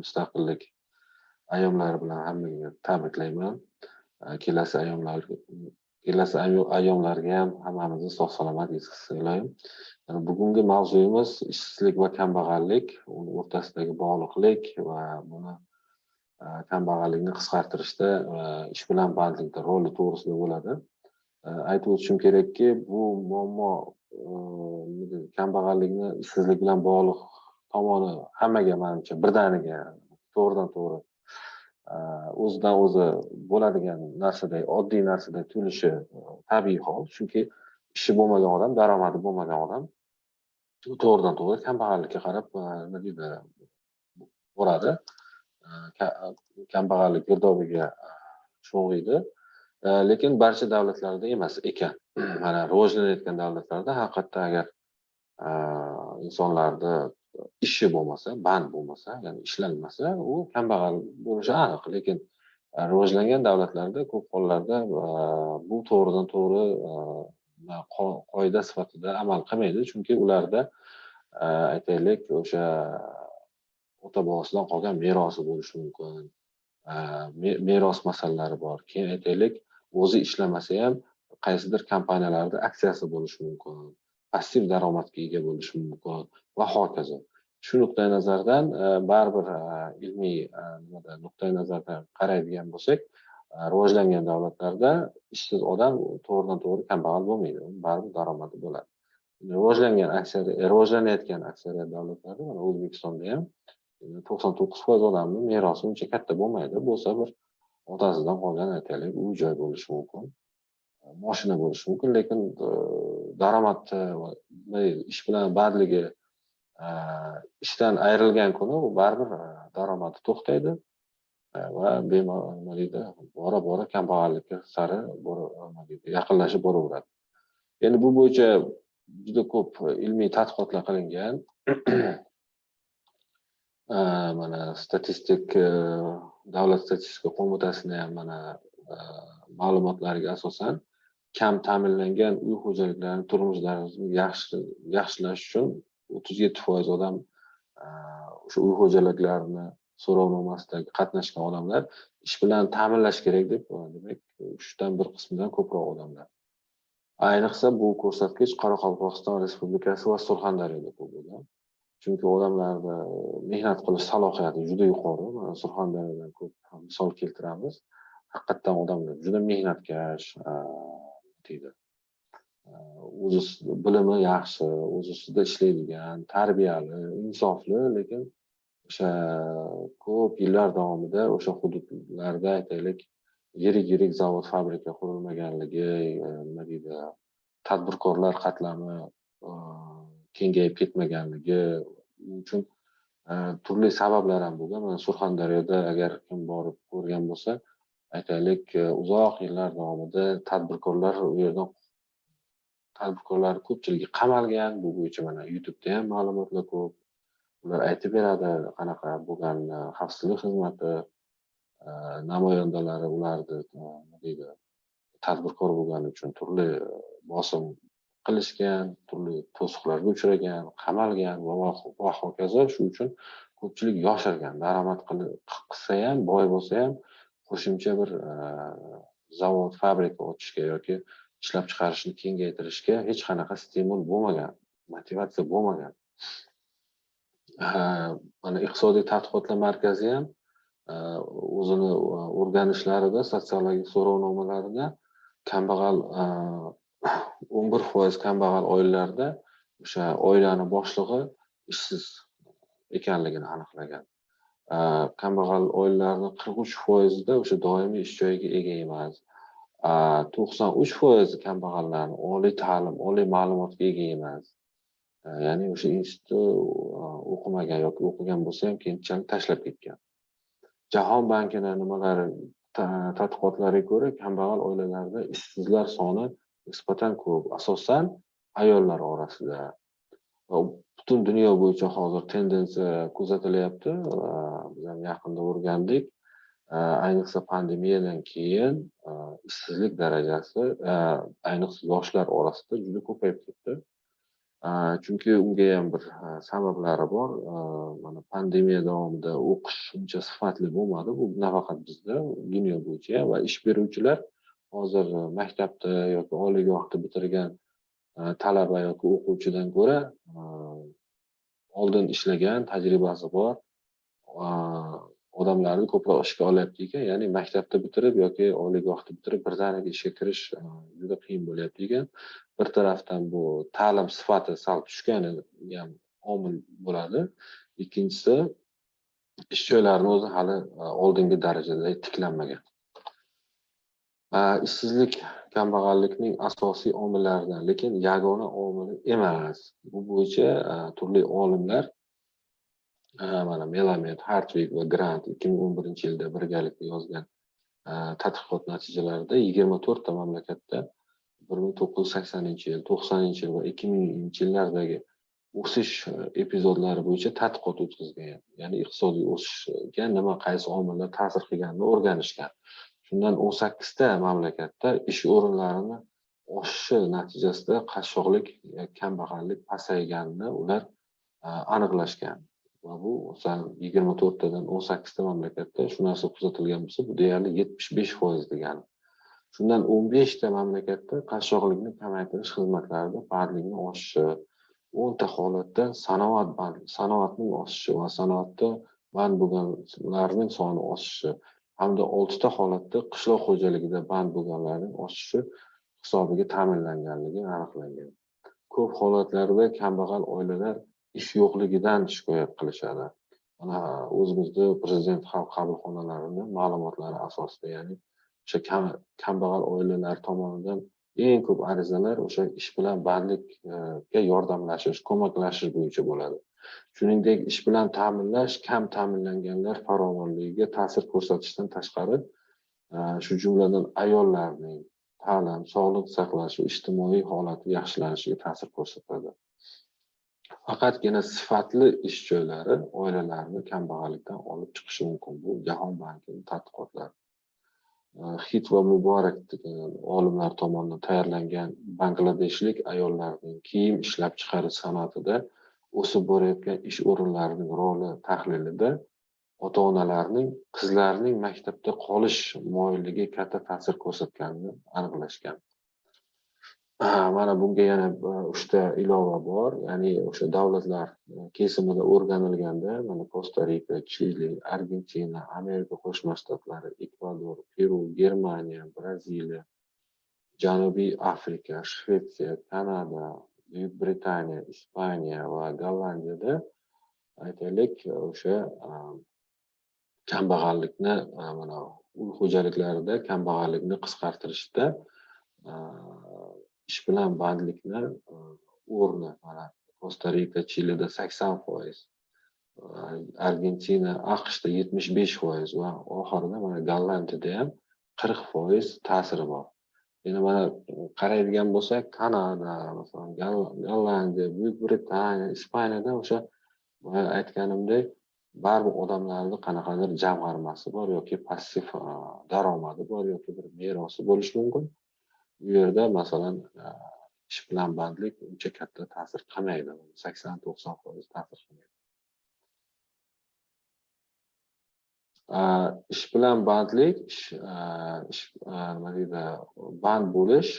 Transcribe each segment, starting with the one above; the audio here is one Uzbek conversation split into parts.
Mustaqillik ayyomlari bilan hammaga tabriklayman. Kelasi ayyomlarga ham hammamizni sog' salomat yetishsin. Bugungi mavzuyimiz ishsizlik va kambag'allik, uni o'rtasidagi bog'liqlik va buni kambag'allikni qisqartirishda ish bilan bandlikda roli to'g'risida bo'ladi. Aytib o'tishim kerakki, bu muammo kambag'allikni ishsizlik bilan bog'liq tomoni hammaga menimcha birdaniga to'g'ridan to'g'ri o'zidan o'zi bo'ladigan narsaday, oddiy narsaday tuyulishi tabiiy hol. Chunki ishi bo'lmagan odam, daromadi bo'lmagan odam to'g'ridan to'g'ri kambag'allikka qarab nima deydi boradi. Kambag'allik girdobiga sho'ng'iydi. Lekin barcha davlatlarda emas ekan. Mana rivojlanayotgan davlatlarda haqiqatda agar insonlarda ishi bo'lmasa, band bo'lmasa, ya'ni ishlanmasa, u kambag'al bo'lishi aniq. Lekin rivojlangan davlatlarda ko'p hollarda bu to'g'ridan to'g'ri qoida sifatida amal qilmaydi. Chunki ularda aytaylik, o'sha ota-bobosidan qolgan merosi bo'lishi mumkin. Meros masalalari bor. Keyin aytaylik, o'zi ishlamasa ham qaysidir kompaniyalarda aksiyasi bo'lishi mumkin. Passiv daromadga ega bo'lishi mumkin va hokazo. Shu nuqtai nazardan baribir ilmiy nuqtai nazardan qaraydigan bo'lsak, rivojlangan davlatlarda ishsiz odam to'g'ridan to'g'ri kambag'al bo'lmaydi. Baribir daromadi bo'ladi. Rivojlanayotgan aksariyat davlatlarda, mana O'zbekistonda ham 99% odamni merosi uncha katta bo'lmaydi. Bo'lsa bir otasidan qolgan aytaylik, uy-joy bo'lishi mumkin. Mashina bo'lishi mumkin, lekin daromadni ish bilan bandligi ishdan ayrilgan kuni u baribir daromadi to'xtaydi va bora-bora kambag'allikka sari yaqinlashib boraveradi. Endi bu bo'yicha juda ko'p ilmiy tadqiqotlar qilingan. Mana davlat statistika qo'mitasini ham mana ma'lumotlariga asosan kam ta'minlangan uy xo'jaliklarining turmush darajasini yaxshilash uchun 37% odam o'sha uy xo'jaliklarini so'rovnomasidagi qatnashgan odamlar ish bilan ta'minlash kerak deb, demak, 3dan 1 qismidan ko'proq odamlar. Ayniqsa bu ko'rsatkich Qoraqalpog'iston Respublikasi va Surxondaryoda ko'p bo'lgan. Chunki odamlarda mehnat qilish salohiyati juda yuqori. Mana Surxondaryodan ko'p misol keltiramiz. Haqiqatdan odamlar juda mehnatkash, deydi. O'zi bilimi yaxshi, o'z ustida ishlaydigan, tarbiyali, insofli, lekin o'sha ko'p yillar davomida o'sha hududlarda aytaylik, yirik zavod, fabrika qurilmaganligi, nima deydi, tadbirkorlar qatlami kengayib ketmaganligi uchun turli sabablar ham bo'lgan. Mana Surxondaryoda agar kim borib ko'rgan bo'lsa, aytaylik, uzoq yillar davomida tadbirkorlar u yerdan ko'pchiligi qamalgan. Bu bo'yicha mana YouTube'da ham ma'lumotlar ko'p. Ular aytib beradi, qanaqa bo'lgan xavfsizlik xizmati namoyandalari ularni nima deydi, tadbirkor bo'lgani uchun turli bosim qilishgan, turli to'siqlarga uchragan, qamalgan va hokazo. Shu uchun ko'pchilik yoshargan. Daromad qilsa ham, boy bo'lsa ham qo'shimcha bir zavod, fabrika ochishga yoki ishlab chiqarishni kengaytirishga hech qanaqa stimul bo'lmagan, motivatsiya bo'lmagan. Mana Iqtisodiy tadqiqotlar markazi ham o'zini o'rganishlarida, sotsiologik so'rovnomalarida kambag'al 11% kambag'al oilalarda o'sha oilani boshlig'i ishsiz ekanligini aniqlagan. Kambag'al oilalarning 43% da o'sha doimiy ish joyiga ega emas. 93% kambag'allarning oliy ta'lim, oliy ma'lumotga ega emas. Ya'ni o'sha institutda o'qimagan yoki o'qigan bo'lsa ham keyinchalik tashlab ketgan. Jahon bankining tadqiqotlariga ko'ra, kambag'al oilalarda ishsizlar soni nisbatan ko'p, asosan ayollar orasida. Butun dunyo bo'yicha hozir tendensiya kuzatilyapti. Biz ham yaqinda o'rgandik. Ayniqsa pandemiyadan keyin ishsizlik darajasi ayniqsa yoshlar orasida juda ko'payib ketdi. Chunki unga ham bir sabablari bor. Mana pandemiya davomida o'qish uncha sifatli bo'lmadi. Bu nafaqat bizda, dunyo bo'yicha va ish beruvchilar hozir maktabda yoki oliygohni bitirgan talaba yoki o'quvchidan ko'ra oldin ishlagan, tajribasi bor odamlarni ko'proq ishga olyapti ekan. Ya'ni maktabni bitirib yoki oliygohni bitirib birdaniga ishga kirish juda qiyin bo'lyapti ekan. Bir tarafdan bu ta'lim sifati sal tushgani ham omil bo'ladi. Ikkinchisi, ish joylarining o'zi hali oldingi darajada tiklanmagan. Ishsizlik kambag'allikning asosiy omillaridan, lekin yagona omili emas. Bu bo'yicha turli olimlar mana Melamed, Hartwig va Grant 2011-yilda birgalikda yozgan tadqiqot natijalarida 24 ta mamlakatda 1980-yil, 90-yil va 2000-yillardagi o'sish epizodlari bo'yicha tadqiqot o'tkazgan. Ya'ni iqtisodiy o'sishga qaysi omillar ta'sir qilganini o'rganishgan. Shundan 18 ta mamlakatda ish o'rinlarini oshishi natijasida qashshoqlik, kambag'allik pasayganini ular aniqlashgan. Va bu 24 tadan 18 ta mamlakatda shu narsa kuzatilgan bo'lsa, bu deyarli 75% degani. Shundan 15 ta mamlakatda qashshoqlikni kamaytirish xizmatlarida bandlikning oshishi, 10 ta holatda sanoatning oshishi va sanoatda band bo'lganlarning soni oshishi hamda 6 ta holatda qishloq xo'jaligida band bo'lganlarning oshishi hisobiga ta'minlanganligi aniqlangan. Ko'p holatlarda kambag'al oilalar ish yo'qligidan shikoyat qilishadi. Mana o'zimizda Prezident xalq qabulxonalarining ma'lumotlari asosida, ya'ni o'sha kambag'al oilalar tomonidan eng ko'p arizalar o'sha ish bilan bandlikka yordamlashish, ko'maklashish bo'yicha bo'ladi. Shuningdek, ish bilan ta'minlash kam ta'minlanganlar farovonligiga ta'sir ko'rsatishdan tashqari, shu jumladan ayollarning ta'lim, sog'liq saqlash va ijtimoiy holati yaxshilanishiga ta'sir ko'rsatadi. Faqatgina sifatli ish joylari oilalarni kambag'allikdan olib chiqishi mumkin. Bu Jahon bankining tadqiqotlari. Hit va Muborak degan olimlar tomonidan tayyorlangan bangladeshlik ayollarning kiyim ishlab chiqarish sanoatida o'sib borayotgan ish o'rinlarining roli tahlilida ota-onalarning qizlarining maktabda qolish moyilligi katta ta'sir ko'rsatganini aniqlashgan. Mana bunga yana 3 ta ilova bor. Ya'ni o'sha davlatlar kesimida o'rganilganda, mana Kosta-Rika, Chili, Argentina, Amerika Qo'shma Shtatlari, Ekvador, Peru, Germaniya, Braziliya, Janubiy Afrika, Shvetsiya, Kanada, Buyuk Britaniya, Ispaniya va Gollandiyada aytaylik o'sha kambag'allikni mana uy xo'jaliklarida kambag'allikni qisqartirishda ish bilan bandlikni o'rni mana Kosta-Rika, Chilida 80%, Argentina, AQShda 75% va oxirida mana Gollandiyada ham 40% ta'siri bor. Endi mana qaraydigan bo'lsak, Kanada, masalan, Gollandiya, Buyuk Britaniya, Ispaniyada o'sha aytganimdek baribir odamlarning qanaqadir jamg'armasi bor yoki passiv daromadi bor yoki bir merosi bo'lishi mumkin. Bu yerda masalan ish bilan bandlik uncha katta ta'sir qilmaydi. 80-90% ta'sir qilmaydi. Ish bilan bandlik, nima deydi, band bo'lish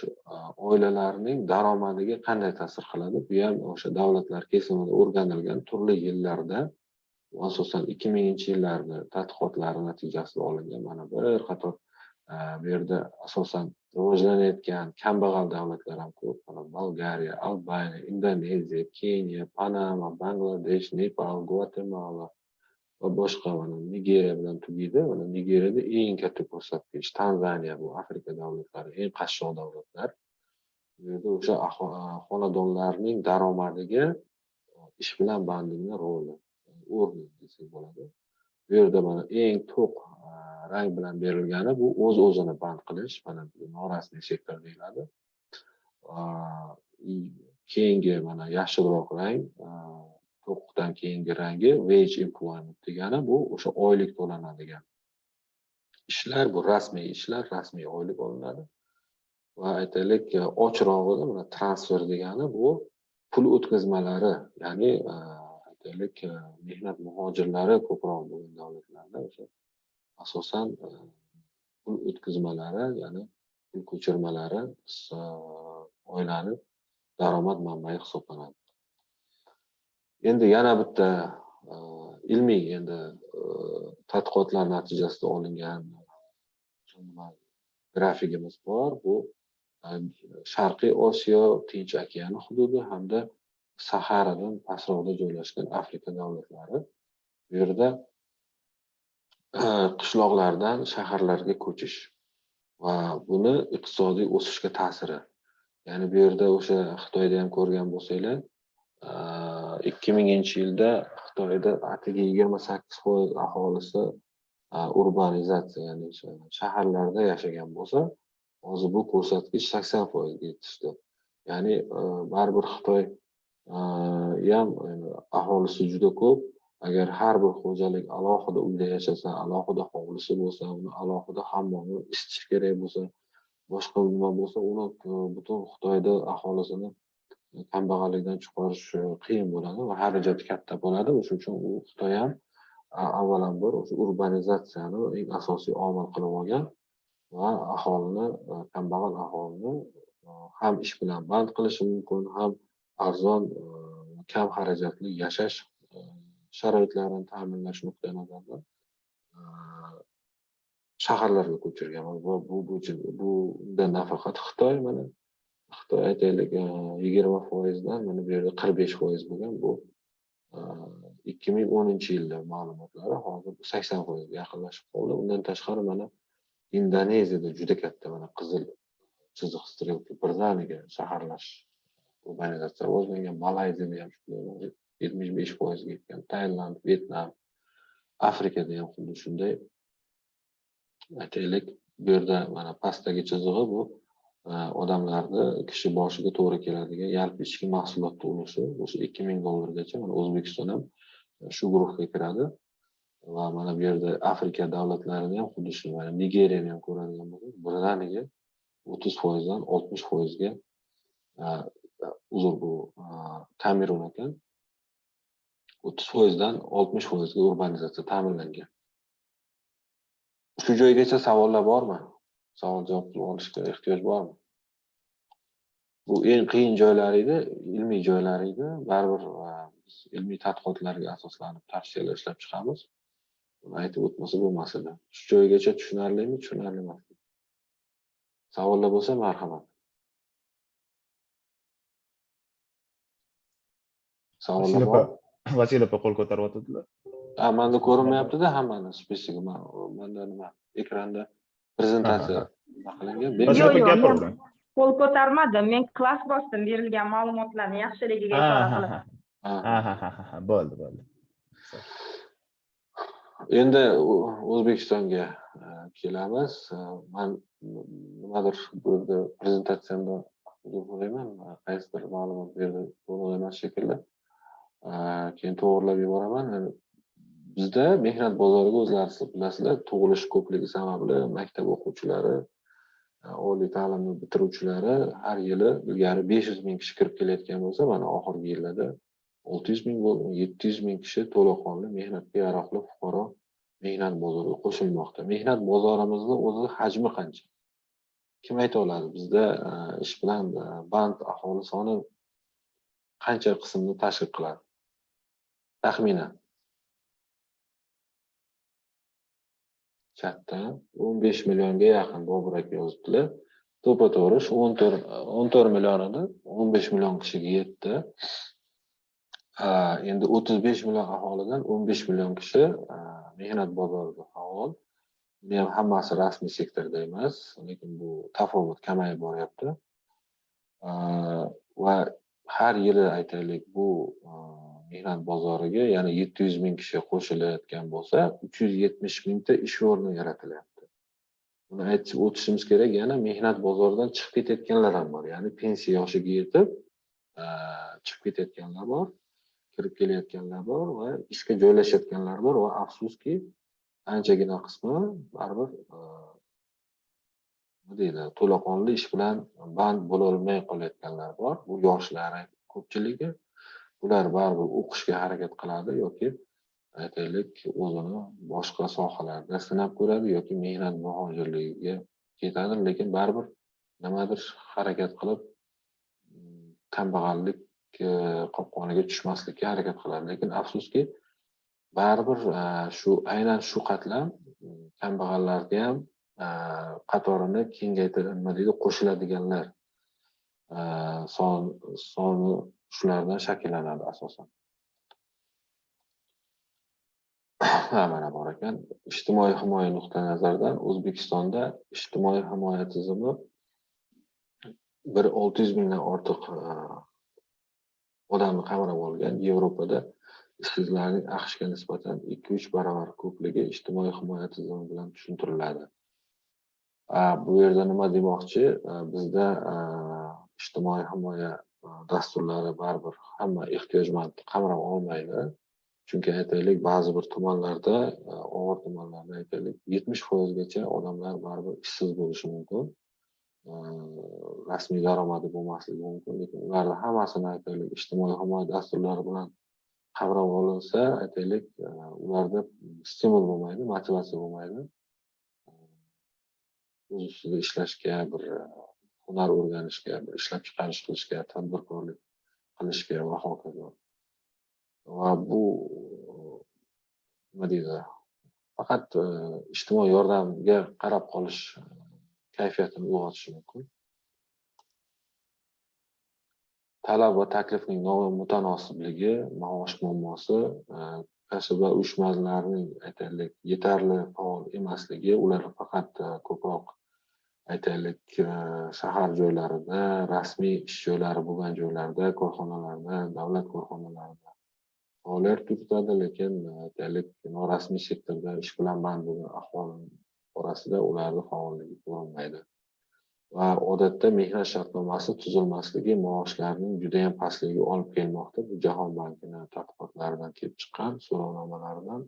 oilalarning daromadiga qanday ta'sir qiladi? Bu ham o'sha davlatlar kesimida o'rganilgan turli yillarda, asosan 2000-yillarda tadqiqotlari natijasida olingan mana bir qator bu yerda asosan rivojlanayotgan kambag'al davlatlar ham ko'p. Bolgariya, Albaniya, Indoneziya, Keniya, Panama, Bangladesh, Nepal, Gvatemala va boshqa mana Nigeriya bilan tugaydi. Mana Nigeriyada eng katta ko'rsatkich, Tanzaniya bu Afrika davlatlari, eng qashshoq davlatlar. Bu yerda o'sha xonadonlarning daromadiga ish bilan bandlikning roli, o'rni desak bo'ladi. Bu yerda mana eng to'q rang bilan berilgani bu o'z-o'zini band qilish, mana norasmiy sektor deyiladi. Keyingi mana yashilroq rang, to'qdan keyingi rangi wage employment degani bu o'sha oylik to'lanadigan ishlar, bu rasmiy ishlar, rasmiy oylik olinadi. Va aytaylik, ochrog'ida mana transfer degani bu pul o'tkazmalari, ya'ni aytaylik mehnat muhojirlari ko'proq bo'lgan davlatlarda o'sha asosan pul o'tkazmalari, ya'ni pul ko'chirmalari oilani daromad manbai hisoblanadi. Endi yana bitta ilmiy tadqiqotlar natijasida olingan grafikimiz bor. Bu Sharqiy Osiyo, Tinch okeani hududi hamda Saharadan pastroqda joylashgan Afrika davlatlari. Bu yerda qishloqlardan shaharlarga ko'chish va buni iqtisodiy o'sishga ta'siri. Ya'ni bu yerda o'sha Xitoyda ham ko'rgan bo'lsanglar, 2000-yilda Xitoyda atigi 28% aholisi urbanizatsiya, ya'ni shaharlarda yashagan bo'lsa, hozir bu ko'rsatkich 80% ga yetishdi. Ya'ni baribir Xitoy ham aholisi juda ko'p. Agar har bir xo'jalik alohida uyda yashasa, alohida hovlisi bo'lsa, uni alohida hammomni isitish kerak bo'lsa, boshqa nima bo'lsa, uni butun Xitoyda aholisini kambag'allikdan chiqarish qiyin bo'ladi va xarajati katta bo'ladi. O'shuning uchun u Xitoy ham avvalambor o'sha urbanizatsiyani eng asosiy omil qilib olgan va aholini, kambag'al aholini ham ish bilan band qilishi mumkin, ham arzon, kam xarajatli yashash sharoitlarini ta'minlash nuqtai nazaridan shaharlarga ko'chirgan. Bu nafaqat Xitoy, mana Xitoy aytaylik 20% dan mana bu yerda 45% bo'lgan. Bu 2010-yilda ma'lumotlari, hozir 80% ga yaqinlashib qoldi. Undan tashqari mana Indoneziyada juda katta, mana qizil chiziq strelka birdaniga shaharlash urbanizatsiya rivojlangan. Malayziyada ham shunday 75% ga yetgan. Tailand, Vyetnam, Afrikada ham xuddi shunday. Aytaylik, bu yerda mana pastdagi chizig'i bu odamlarni kishi boshiga to'g'ri keladigan yalpi ichki mahsulot ulushi, o'sha $2000 mana O'zbekiston ham shu guruhga kiradi. Va mana bu yerda Afrika davlatlarini ham xuddi shu, mana Nigeriyani ham ko'radigan bo'lsak, birdaniga 30% dan 60% ga bu Kamerun ekan. 30% dan 60% ga urbanizatsiya ta'minlangan. Shu joygacha savollar bormi? Savol-javob olishga ehtiyoj bormi? Bu eng qiyin joylar edi, ilmiy joylar edi. Baribir biz ilmiy tadqiqotlarga asoslanib tavsiyalar ishlab chiqamiz. Buni aytib o'tmasa bo'lmas edi. Shu joygacha tushunarlimi, tushunarli emasmi? Savollar bo'lsa marhamat. Savollar bor? Vasila opa qo'l ko'taryaptilar. Manda ko'rinmayapti-da hammani spesiga. Menda nima? Ekranda prezentatsiya qilingan. Vasila opa gapiravering. Qo'l ko'tarmadim. Men klass bosdim, berilgan ma'lumotlarni yaxshiligiga ishora qilib. Bo'ldi. Endi O'zbekistonga kelamiz. Men nimadir bu yerda prezentatsiyamda o'ylayman, qaysidir ma'lumot berdi, to'liq emas shekilli. Keyin to'g'rilab yuboraman. Bizda mehnat bozoriga o'zlaringiz bilasizlar, tug'ilish ko'pligi sababli maktab o'quvchilari, oliy ta'limni bitiruvchilari har yili ilgari 500 ming kishi kirib kelayotgan bo'lsa, mana oxirgi yillarda 600 ming, 700 ming kishi to'laqonli mehnatga yaroqli fuqaro mehnat bozoriga qo'shilmoqda. Mehnat bozorimizni o'zi hajmi qancha? Kim ayta oladi? Bizda ish bilan band aholi soni qancha qismni tashkil qiladi? Taxminan. Katta 15 millionga yaqin Bobur aka yozibdilar. To'g'ri, shu 14 million edi, 15 million kishiga yetdi. Endi 35 million aholidan 15 million kishi mehnat bozorida faol. Buni ham hammasi rasmiy sektorda emas, lekin bu tafovut kamayib boryapti. Va har yili aytaylik bu mehnat bozoriga yana 700 ming kishi qo'shilayotgan bo'lsa, 370 mingta ish o'rni yaratilyapti. Buni aytib o'tishimiz kerak, yana mehnat bozoridan chiqib ketayotganlar ham bor. Ya'ni pensiya yoshiga yetib chiqib ketayotganlar bor, kirib kelayotganlar bor va ishga joylashayotganlar bor va afsuski anchagina qismi baribir to'laqonli ish bilan band bo'la olmay qolayotganlar bor. Bu yoshlar ko'pchiligi ular baribir o'qishga harakat qiladi yoki aytaylik o'zini boshqa sohalarda sinab ko'radi yoki mehnat muhojirligiga ketadi, lekin baribir nimadir harakat qilib kambag'allik qopqoniga tushmaslikka harakat qiladi. Lekin afsuski baribir aynan shu qatlam kambag'allarga ham qatorini kengaytirib, nima deydi, qo'shiladiganlar soni shulardan shakllanadi asosan. Mana bor ekan. Ijtimoiy himoya nuqtai nazaridan O'zbekistonda ijtimoiy himoya tizimi 600 mingdan ortiq odamni qamrab olgan. Yevropada ishsizlarning AQShga nisbatan 2-3 barobar ko'pligi ijtimoiy himoya tizimi bilan tushuntiriladi. Bu yerda nima demoqchi? Bizda ijtimoiy himoya dasturlari baribir hamma ehtiyojmand qamrab olmaydi. Chunki aytaylik, ba'zi bir tumanlarda, og'ir tumanlarda aytaylik 70% gacha odamlar baribir ishsiz bo'lishi mumkin. Rasmiy daromadi bo'lmasligi mumkin, lekin ularning hammasini aytaylik ijtimoiy himoya dasturlari bilan qamrab olinsa, aytaylik, ularda stimul bo'lmaydi, motivatsiya bo'lmaydi. O'z ustida ishlashga, bir hunar o'rganishga, bir ishlab chiqarish qilishga, tadbirkorlik qilishga va hokazo. Va bu nima deydi, faqat ijtimoiy yordamga qarab qolish kayfiyatini uyg'otishi mumkin. Talab va taklifning nomutanosibliggi, maosh muammosi, kasb va uyushmalarning aytaylik yetarli faol emasligi, ular faqat ko'proq aytaylik shahar joylarida, rasmiy ish joylari bo'lgan joylarda, korxonalarda, davlat korxonalarida faoliyat yuritadi, lekin aytaylik norasmiy sektorda ish bilan band bo'lgan aholi orasida ularning faolligi ko'rinmaydi. Va odatda mehnat shartnomasi tuzilmasligi maoshlarning juda ham pastligiga olib kelmoqda. Bu Jahon bankining tadqiqotlaridan kelib chiqqan so'rovnomalardan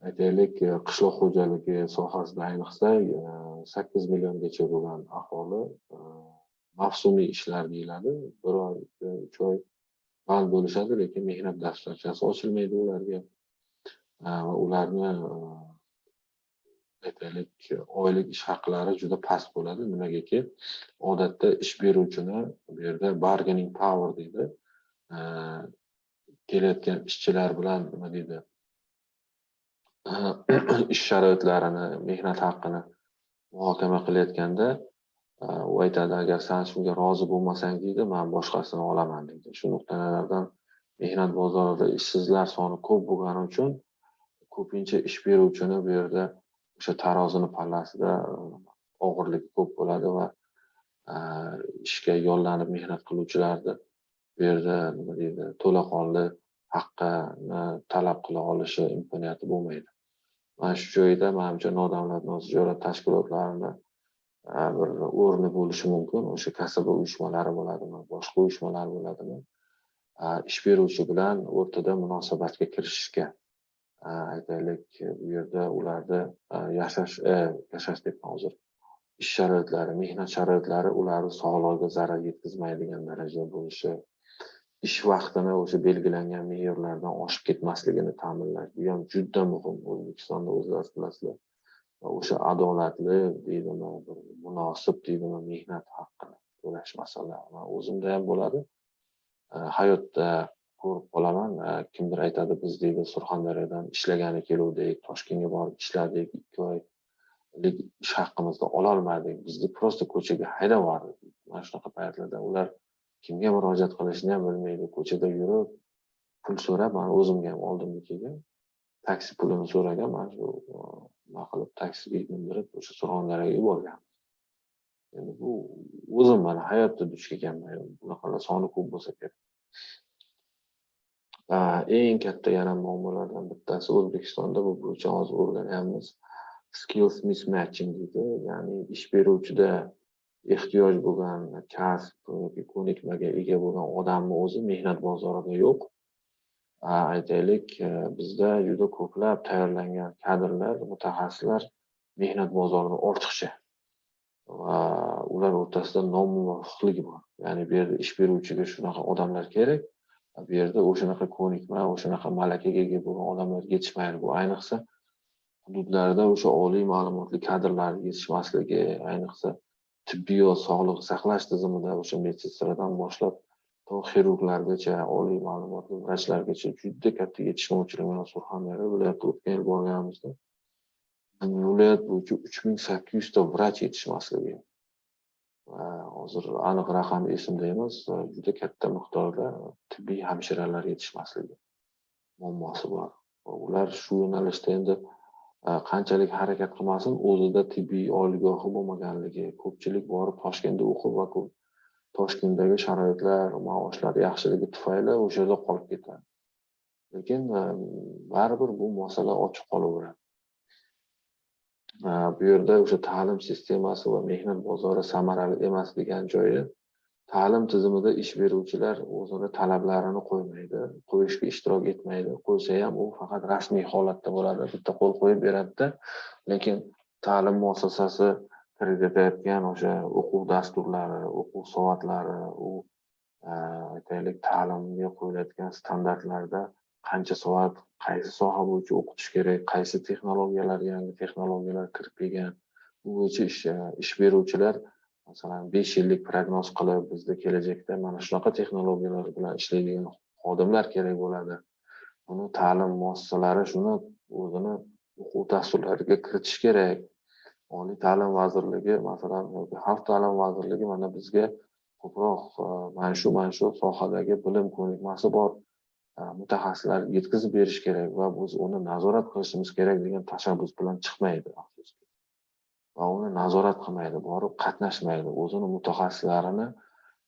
aytaylik, qishloq xo'jaligi sohasida ayniqsa 8 milliongacha bo'lgan aholi mavsumiy ishlar deyiladi. 1 oy, 3 oy band bo'lishadi, lekin mehnat daftarchasi ochilmaydi ularga. Va ularni aytaylik oylik ish haqlari juda past bo'ladi. Nimagaki, odatda ish beruvchini bu yerda bargaining power deydi. Kelayotgan ishchilar bilan nima deydi, ish sharoitlarini, mehnat haqqini muhokama qilayotganda u aytadi, agar sen shunga rozi bo'lmasang deydi, men boshqasini olaman deydi. Shu nuqtai nazardan mehnat bozorida ishsizlar soni ko'p bo'lgani uchun ko'pincha ish beruvchini bu yerda o'sha tarozini pallasida og'irligi ko'p bo'ladi va ishga yollanib mehnat qiluvchilarni bu yerda nima deydi, to'laqonli haqqini talab qila olishi imkoniyati bo'lmaydi. Mana shu joyda menimcha nodavlat notijorat tashkilotlarini bir o'rni bo'lishi mumkin. O'sha kasb uyushmalari bo'ladimi, boshqa uyushmalar bo'ladimi, ish beruvchi bilan o'rtada munosabatga kirishishga, aytaylik, bu yerda ularda yashash deb hozir ish sharoitlari, mehnat sharoitlari ularni sog'lig'iga zarar yetkazmaydigan darajada bo'lishi, ish vaqtini o'sha belgilangan me'yorlardan oshib ketmasligini ta'minlash, bu ham juda muhim. O'zbekistonda o'zlaringiz bilasizlar. Va o'sha adolatli deydimi, bir munosib deydimi, mehnat haqqini to'lash masalalari o'zimda ham bo'ladi. Hayotda ko'rib qolaman, kimdir aytadi, biz deydi Surxondaryodan ishlagani keluvdik, Toshkentga borib ishladik, 2 oylik ish haqqimizni ololmadik, bizni prosta ko'chaga haydab yubordi. Mana shunaqa paytlarda ular kimga murojaat qilishni ham bilmaydi, ko'chada yurib pul so'rab, mana o'zimga ham oldimga kelgan, taksi pulini so'ragan, mana shu nima qilib taksiga mindirib o'sha Surxondaryoga borgan. Endi bu o'zim mana hayotda duch kelganman, bunaqalar soni ko'p bo'lsa kerak. Eng katta yana muammolardan bittasi O'zbekistonda bu bo'yicha hozir o'rganyapmiz. Skills mismatching deydi. Ya'ni ish beruvchida ehtiyoj bo'lgan kasb yoki ko'nikmaga ega bo'lgan odamni o'zi mehnat bozorida yo'q. Aytaylik, bizda juda ko'plab tayyorlangan kadrlar, mutaxassislar mehnat bozorida ortiqcha. va ular o'rtasida nomuvofiqlik bor. Ya'ni bu yerda ish beruvchiga shunaqa odamlar kerak, bu yerda o'shanaqa ko'nikma, o'shanaqa malakaga ega bo'lgan odamlar yetishmaydi. Bu ayniqsa hududlarda o'sha oliy ma'lumotli kadrlar yetishmasligi, ayniqsa tibbiyot, sog'liqni saqlash tizimida o'sha medsestradan boshlab to xirurglargacha, oliy ma'lumotli vrachlargacha juda katta yetishmovchilik bilan Surxondaryo viloyatida o'tgan yil borganimizda viloyat bo'yicha 3800 ta vrach yetishmasligi. Va hozir aniq raqam esimda emas, juda katta miqdorda tibbiy hamshiralar yetishmasligi muammosi bor. Ular shu yo'nalishda endi qanchalik harakat qilmasin, o'zida tibbiy oliygohi bo'lmaganligi, ko'pchilik borib Toshkentda o'qib va Toshkentdagi sharoitlar, maoshlar yaxshiligi tufayli o'sha yerda qolib ketadi. Lekin baribir bu masala ochiq qolaveradi. Bu yerda o'sha ta'lim sistemasi va mehnat bozori samarali emas degan joyi, ta'lim tizimida ish beruvchilar o'zini talablarini qo'ymaydi, qo'yishga ishtirok etmaydi. Qo'ysa ham u faqat rasmiy holatda bo'ladi, bitta qo'l qo'yib beradi-da, lekin ta'lim muassasasi kiritayotgan o'sha o'quv dasturlari, o'quv soatlari, u aytaylik ta'limga qo'yilayotgan standartlarda qancha soat qaysi soha bo'yicha o'qitish kerak, qaysi texnologiyalar, yangi texnologiyalar kirib kelgan, bu bo'yicha ish beruvchilar masalan 5 yillik prognoz qilib, bizda kelajakda mana shunaqa texnologiyalar bilan ishlaydigan xodimlar kerak bo'ladi. Buni ta'lim muassasalari shuni o'zini o'quv dasturlariga kiritish kerak. Oliy ta'lim vazirligi, masalan, Xalq ta'lim vazirligi mana bizga ko'proq mana shu sohadagi bilim ko'nikmasi bor mutaxassislar yetkazib berish kerak va biz uni nazorat qilishimiz kerak degan tashabbus bilan chiqmaydi, afsuski. Va uni nazorat qilmaydi, borib qatnashmaydi. O'zini mutaxassislarini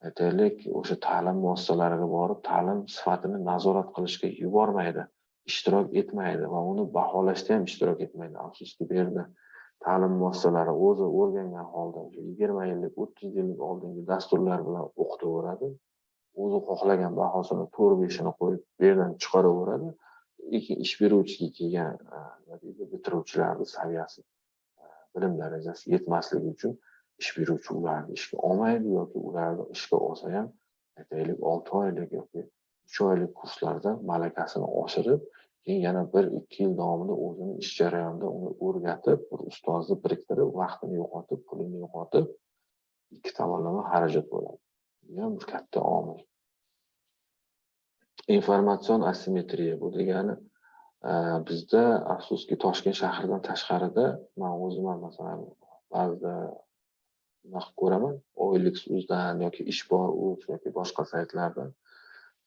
aytaylik o'sha ta'lim muassasalariga borib ta'lim sifatini nazorat qilishga yubormaydi, ishtirok etmaydi va uni baholashda ham ishtirok etmaydi. Afsuski bu yerda ta'lim muassasalari o'zi o'rgangan holda 20 yillik, 30 yillik oldingi dasturlar bilan o'qitaveradi. O'zi xohlagan bahosini 4-5ni qo'yib bu yerdan chiqaraveradi. Lekin ish beruvchiga kelgan bitiruvchilarning saviyasi, bilim darajasi yetmasligi uchun ish beruvchi ularni ishga olmaydi yoki ularni ishga olsa ham aytaylik 6 oylik yoki 3 oylik kurslarda malakasini oshirib, keyin yana 1-2 yil davomida o'zini ish jarayonida uni o'rgatib, bir ustozni biriktirib, vaqtini yo'qotib, pulini yo'qotib, ikki tomonlama xarajat bo'ladi. Bu ham bir katta omil. Informatsion asimetriya bu degani bizda afsuski Toshkent shahridan tashqarida men o'zim masalan ba'zida naqd ko'raman, OLX.uzdan yoki Ishbor.uz yoki boshqa saytlardan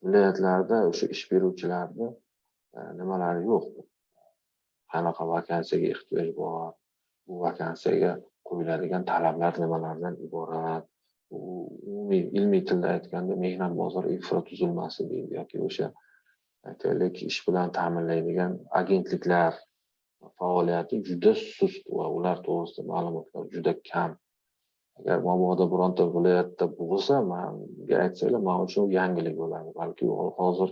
viloyatlarda o'sha ish beruvchilarni nimalari yo'q. Qanaqa vakansiyaga ehtiyoj bor, bu vakansiyaga qo'yiladigan talablar nimalardan iborat, umumiy ilmiy tilda aytganda mehnat bozori infratuzilmasi deydi yoki o'sha aytaylik ish bilan ta'minlaydigan agentliklar faoliyati juda sust va ular to'g'risida ma'lumotlar juda kam. Agar mabodo bironta viloyatda bo'lsa, menga aytsanglar, men uchun yangilik bo'ladi. Balki hozir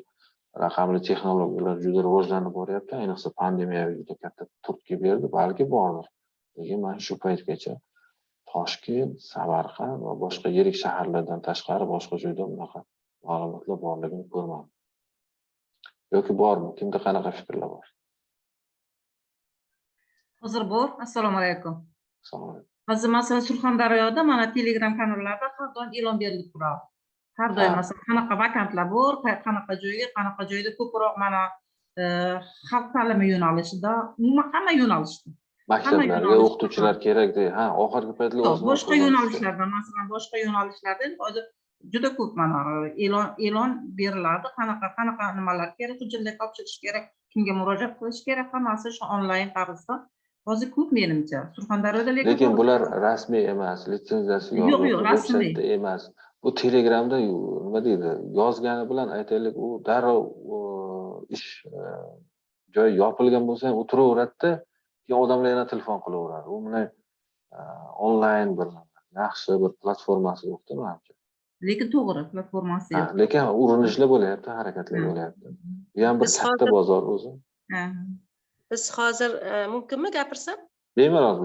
raqamli texnologiyalar juda rivojlanib boryapti, ayniqsa pandemiya juda katta turtki berdi, balki bordir. Lekin men shu paytgacha Toshkent, Samarqand va boshqa yirik shaharlardan tashqari boshqa joyda bunaqa ma'lumotlar borligini ko'rmadim. Yoki bormi? Kimda qanaqa fikrlar bor? Hozir bor. Assalomu alaykum. Assalomu alaykum. Hozir masalan Surxondaryoda mana Telegram kanallarda har doim e'lon berilib turadi. Har doim masalan qanaqa vakantlar bor, qanaqa joyda ko'proq mana xalq ta'limi yo'nalishida, umuman hamma yo'nalishda. Maktablarga o'qituvchilar kerak deydi. Ha, oxirgi paytlar boshqa yo'nalishlarda, masalan boshqa yo'nalishlarda hozir juda ko'p mana e'lon beriladi. Qanaqa nimalar kerak, hujjatlar topshirish kerak, kimga murojaat qilish kerak, hammasi shu onlayn tarzda. Hozir ko'p menimcha Surxondaryoda lekin bular rasmiy emas, litsenziyasi yo'q, veb-saytda emas. Bu Telegramda nima deydi, yozgani bilan aytaylik, u darrov ish joy yopilgan bo'lsa ham o'tiraveradi-da, keyin odamlar yana telefon qilaveradi. U mana onlayn bir yaxshi bir platformasi yo'q-da menimcha. Lekin to'g'ri, platformasi yo'q. Lekin urinishlar bo'lyapti, harakatlar bo'lyapti. Bu ham bir katta bozor o'zi. Biz hozir mumkinmi gapirsam? bemalol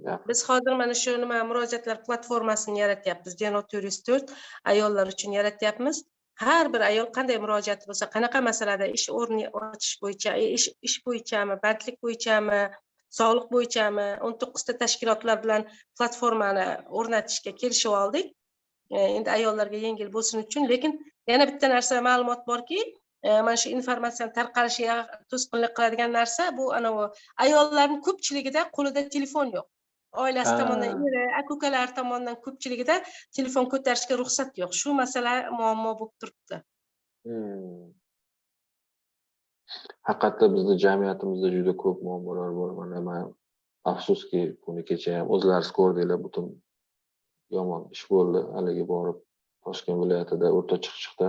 gapir. Biz hozir mana shu nima murojaatlar platformasini yaratyapmiz. Deno 404 ayollar uchun yaratyapmiz. Har bir ayol qanday murojaat bo'lsa, qanaqa masalada ish o'rni ochish bo'yicha, ish bo'yichami, bandlik bo'yichami, sog'liq bo'yichami 19 ta tashkilotlar bilan platformani o'rnatishga kelishib oldik. Endi ayollarga yengil bo'lsin uchun, lekin yana bitta narsa ma'lumot borki, mana shu informatsiyani tarqalishiga to'sqinlik qiladigan narsa bu anavi ayollarning ko'pchiligida qo'lida telefon yo'q. Oilasi tomonidan, eri, aka-ukalar tomonidan ko'pchiligida telefon ko'tarishga ruxsat yo'q. Shu masala muammo bo'lib turibdi. Haqiqatda bizning jamiyatimizda juda ko'p muammolar bor. Mana men afsuski buni kecha ham o'zlariz ko'rdinglar, butun yomon ish bo'ldi. Haligi borib Toshkent viloyatida O'rta Chirchiqda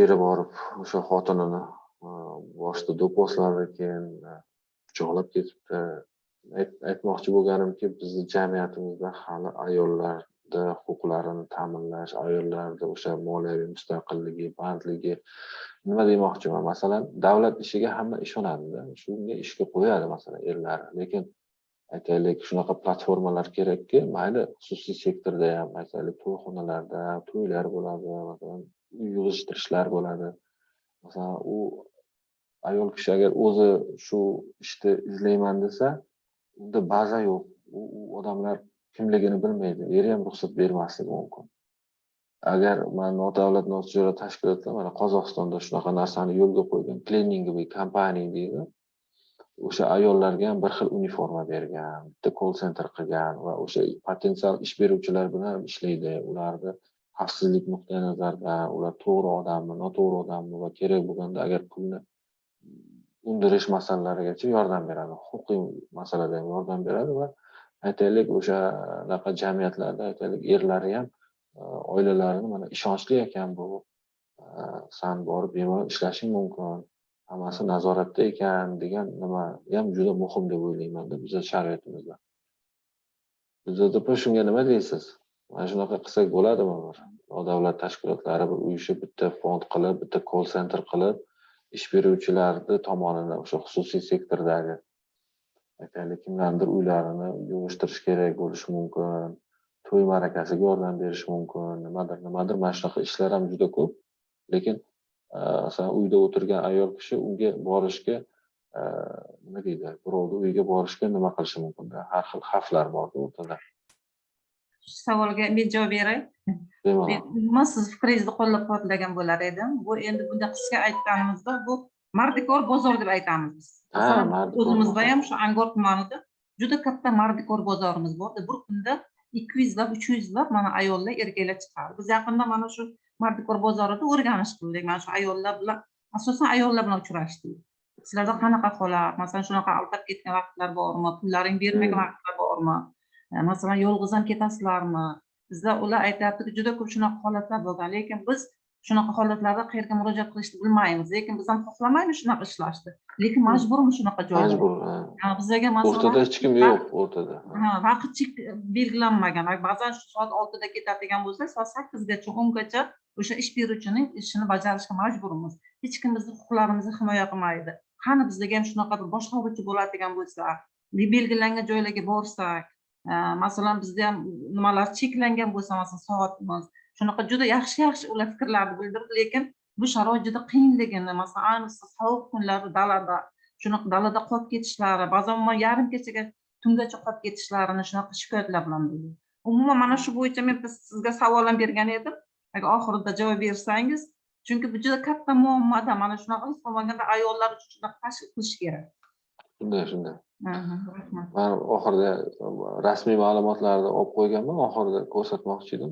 eri borib o'sha xotinini boshida do'pposlab ekan, pichoqlab ketibdi. Aytmoqchi bo'lganimki, bizning jamiyatimizda hali ayollarda huquqlarini ta'minlash, ayollarda o'sha moliyaviy mustaqilligi, bandligi, nima demoqchiman, masalan, davlat ishiga hamma ishonadi-da, shunga ishga qo'yadi masalan erlar, lekin aytaylik shunaqa platformalar kerakki, mayli xususiy sektorda ham, aytaylik to'yxonalarda to'ylar bo'ladi, masalan, uy yig'ishtirishlar bo'ladi. Masalan, u ayol kishi agar o'zi shu ishni izlayman desa, unda baza yo'q. U odamlar kimligini bilmaydi. Eri ham ruxsat bermasligi mumkin. Agar men nodavlat notijorat tashkilotlar mana Qozog'istonda shunaqa narsani yo'lga qo'ygan, cleaning company deydi. O'sha ayollarga ham bir xil uniforma bergan, bitta call center qilgan va o'sha potensial ish beruvchilar bilan ishlaydi. Ularni xavfsizlik nuqtai nazaridan ular to'g'ri odammi, noto'g'ri odammi va kerak bo'lganda agar pulni undirish masalalarigacha yordam beradi. Huquqiy masalada ham yordam beradi va aytaylik o'shanaqa jamiyatlarda aytaylik erlari ham oilalarini mana ishonchli ekan bu, san borib bemalol ishlashing mumkin, hammasi nazoratda ekan degan nima ham juda muhim deb o'ylayman-da bizning shariatimizda. Bizda shunga nima deysiz? Mana shunaqa qilsak bo'ladimi? Nodavlat tashkilotlari bir uyushib bitta fond qilib, bitta call center qilib ish beruvchilarni tomonidan o'sha xususiy sektordagi aytaylik kimlardir uylarini yig'ishtirish kerak bo'lishi mumkin, to'y ma'rakasiga yordam berish mumkin, nimadir mana shunaqa ishlar ham juda ko'p. Lekin masalan uyda o'tirgan ayol kishi unga borishga nima deydi, birovni uyiga borishga nima qilishi mumkin? Har xil xavflar bor o'rtada. Savolga men javob beray. Men siz fikringizni qo'llab-quvvatlagan bo'lar edim. Bu endi bunda qisqa aytganimizda bu mardikor bozor deb aytamiz biz. O'zimizda ham shu Angor tumanida juda katta mardikor bozorimiz bor. Bir kunda 200 lab, 300 lab mana ayollar erkaklar chiqadi. Biz yaqinda mana shu mardikor bozorida o'rganish qildik. Mana shu ayollar bilan asosan ayollar bilan uchrashdik. Sizlarda qanaqa holat? Masalan, shunaqa aldab ketgan vaqtlar bormi? Pullaring bermagan vaqtlar bormi? Masalan, yolg'iz ham ketasizlarmi? Bizda ular aytayaptiki, juda ko'p shunaqa holatlar bo'lgan, lekin biz shunaqa holatlarda qayerga murojaat qilishni bilmaymiz. Lekin biz ham xohlamaymiz shunaqa ishlashni. Lekin majburmiz shunaqa joyda. Majbur. Bizga masalan o'rtada hech kim yo'q o'rtada. Vaqt belgilanmagan. Ba'zan shu soat 6 da ketadigan bo'lsa, soat 8 gacha, 10 gacha o'sha ish beruvchining ishini bajarishga majburmiz. Hech kim bizning huquqlarimizni himoya qilmaydi. Qani bizga ham shunaqa bir boshqaruvchi bo'ladigan bo'lsa, belgilangan joylarga borsak, masalan bizda ham nimalar cheklangan bo'lsa, masalan soatimiz, shunaqa juda yaxshi ular fikrlarni bildirdi, lekin bu sharoit juda qiyinligini, masalan ayniqsa sovuq kunlarda dalada, shunaqa dalada qolib ketishlari, ba'zan yarim kechaga tungacha qolib ketishlarini shunaqa shikoyatlar bilan bildim. Umuman mana shu bo'yicha men sizga savol ham bergan edim. Agar oxirida javob bersangiz, chunki bu juda katta muammoda, mana shunaqa hech bo'lmaganda ayollar uchun shunaqa tashkil qilish kerak. Shunday. Men oxirida rasmiy ma'lumotlarni olib qo'yganman, oxirida ko'rsatmoqchi edim.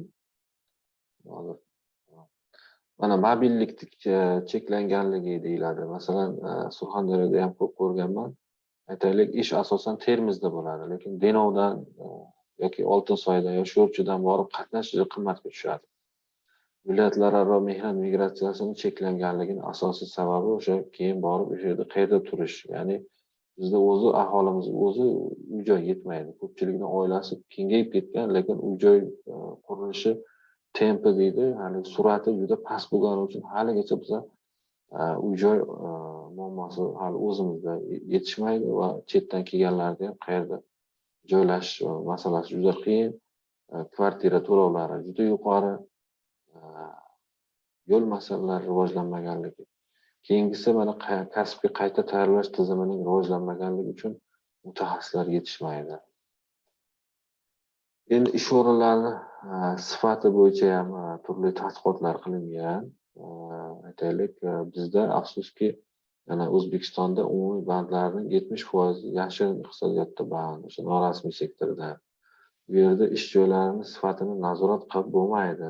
Mana mobillik cheklanganligi deyiladi. Masalan, Surxondaryoda ham ko'p ko'rganman. Aytaylik, ish asosan Termizda bo'ladi, lekin Denovdan yoki Oltinsoydan yoki Sho'rchidan borib qatnash juda qimmatga tushadi. Viloyatlararo mehnat migratsiyasini cheklanganligining asosiy sababi o'sha keyin borib o'sha yerda qayerda turish, ya'ni bizda o'zi aholimiz o'zi uy-joy yetmaydi. Ko'pchilikning oilasi kengayib ketgan, lekin uy-joy qurilishi tempi deydi, hali sur'ati juda past bo'lgani uchun haligacha biz uy-joy muammosi hali o'zimizda yetishmaydi va chetdan kelganlarga ham qayerda joylashish masalasi juda qiyin. Kvartira to'lovlari juda yuqori. Yo'l masalalari rivojlanmaganligi. Keyingisi mana kasbga qayta tayyorlash tizimining rivojlanmaganligi uchun mutaxassislar yetishmaydi. Endi ish o'rinlarini sifati bo'yicha ham turli tadqiqotlar qilingan. Aytaylik, bizda afsuski yana O'zbekistonda umumiy bandlarning 70% yashirin iqtisodiyotda band, o'sha norasmiy sektorda. Bu yerda ish joylarining sifatini nazorat qilib bo'lmaydi.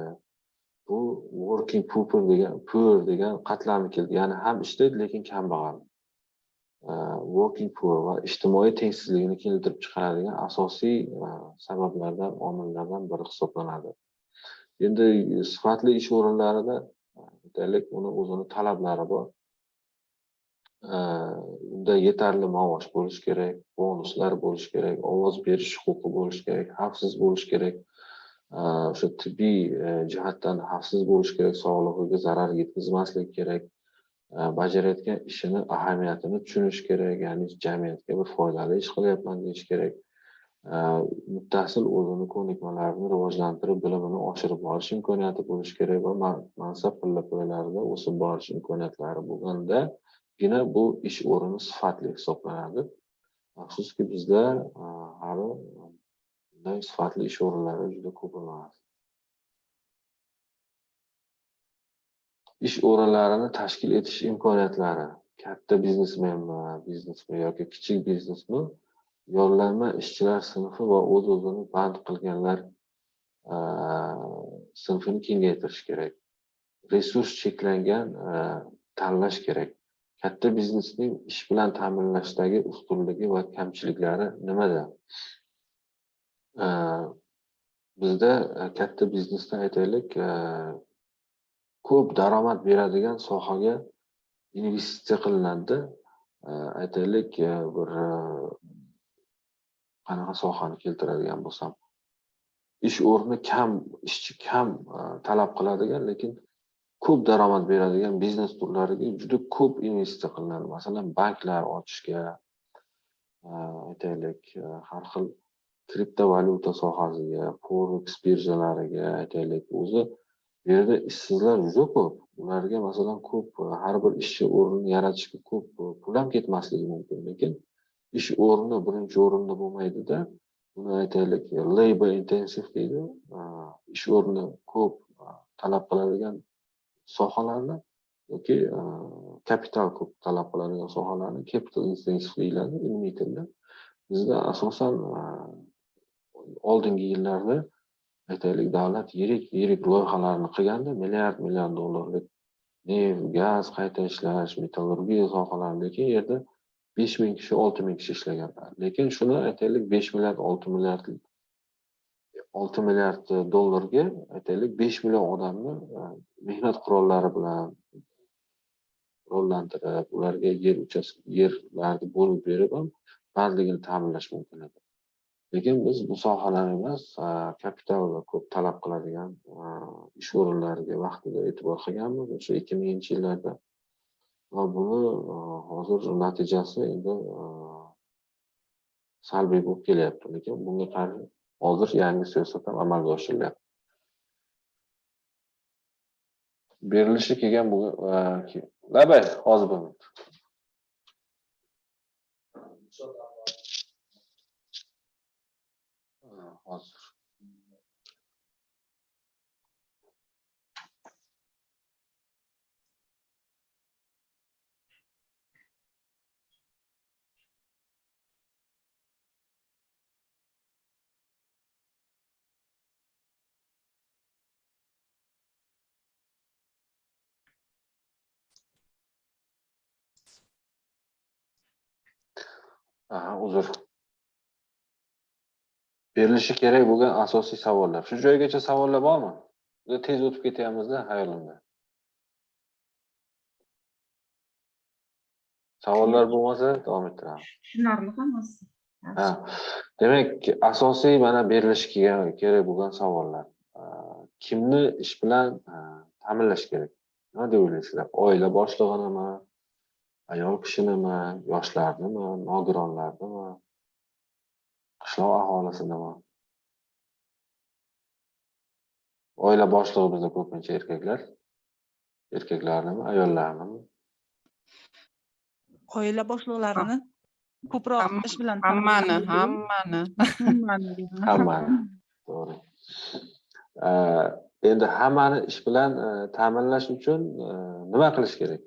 Bu working poor degan qatlamni keldi. Ya'ni ham ishlaydi, lekin kambag'al. Working poor va ijtimoiy tengsizlikni keltirib chiqaradigan asosiy sabablardan, omillardan biri hisoblanadi. Endi sifatli ish o'rinlarida aytaylik, uni o'zini talablari bor. Unda yetarli maosh bo'lish kerak, bonuslar bo'lish kerak, ovoz berish huquqi bo'lish kerak, xavfsiz bo'lish kerak. O'sha tibbiy jihatdan xavfsiz bo'lish kerak, sog'lig'iga zarar yetkazmaslik kerak. Bajarayotgan ishini ahamiyatini tushunish kerak, ya'ni jamiyatga bir foydali ish qilyapman deyish kerak. Muttasil o'zini ko'nikmalarini rivojlantirib, bilimini oshirib borish imkoniyati bo'lish kerak va mansab pillapoylarida o'sib borish imkoniyatlari bo'lgandagina bu ish o'rini sifatli hisoblanadi. Afsuski bizda hali bunday sifatli ish o'rinlari juda ko'p emas. Ish o'rinlarini tashkil etish imkoniyatlari katta biznesmi yoki kichik biznesmi, yollanma ishchilar sinfi va o'z-o'zini band qilganlar sinfini kengaytirish kerak. Resurs cheklangan tanlash kerak. Katta biznesning ish bilan ta'minlashdagi ustunligi va kamchiliklari nimada? Bizda katta biznesda aytaylik, ko'p daromad beradigan sohaga investitsiya qilinadi. Aytaylik, bir qanaqa sohani keltiradigan bo'lsam, ish o'rni kam, ishchi kam talab qiladigan, lekin ko'p daromad beradigan biznes turlariga juda ko'p investitsiya qilinadi. Masalan, banklar ochishga, aytaylik, har xil kriptovalyuta sohasiga, forex birjalariga, aytaylik, o'zi bu yerda ishsizlar juda ko'p. Ularga masalan ko'p, har bir ishchi o'rnini yaratishga ko'p pul ham ketmasligi mumkin, lekin ish o'rni birinchi o'rinda bo'lmaydi-da. Buni aytaylik, labor intensive deydi. Ish o'rni ko'p talab qiladigan sohalarni yoki kapital ko'p talab qiladigan sohalarni capital intensive deyiladi ilmiy tilda. Bizda asosan oldingi yillarda aytaylik, davlat yirik loyihalarni qilganda, milliard dollarlik neft, gaz qayta ishlash, metallurgiya sohalari, lekin yerda 5000 kishi, 6000 kishi ishlaganlar. Lekin shuni aytaylik 5 milliard, 6 milliard dollarga aytaylik 5 million odamni mehnat qurollari bilan qurollantirib, ularga yerlarni bo'lib berib ham bandligini ta'minlash mumkin edi. Lekin biz bu sohalar emas, kapital ko'p talab qiladigan ish o'rinlariga vaqtida e'tibor qilganmiz o'sha 2000-yillarda. Va buni hozir natijasi endi salbiy bo'lib kelyapti, lekin bunga qarshi hozir yangi siyosat ham amalga oshirilyapti. Berilishi kelgan bu labay hozir bir minut. Hozir. Uzr. Berilishi kerak bo'lgan asosiy savollar. Shu joygacha savollar bormi? Juda tez o'tib ketyapmiz-da hayolimda. Savollar bo'lmasa davom ettiramiz. Tushunarli hammasi. Demak, asosiy mana berilishi kerak bo'lgan savollar. Kimni ish bilan ta'minlash kerak? Nima deb o'ylaysizlar? Oila boshlig'inimi ayol kishinimi, yoshlarnimi, nogironlarnimi, qishloq aholisinimi? Oila boshlig'i bizda ko'pincha erkaklar. Erkaklarnimi, ayollarnimi? Oila boshliqlarini ko'proq ish bilan Hammani. Hammani. To'g'ri. Endi hammani ish bilan ta'minlash uchun nima qilish kerak?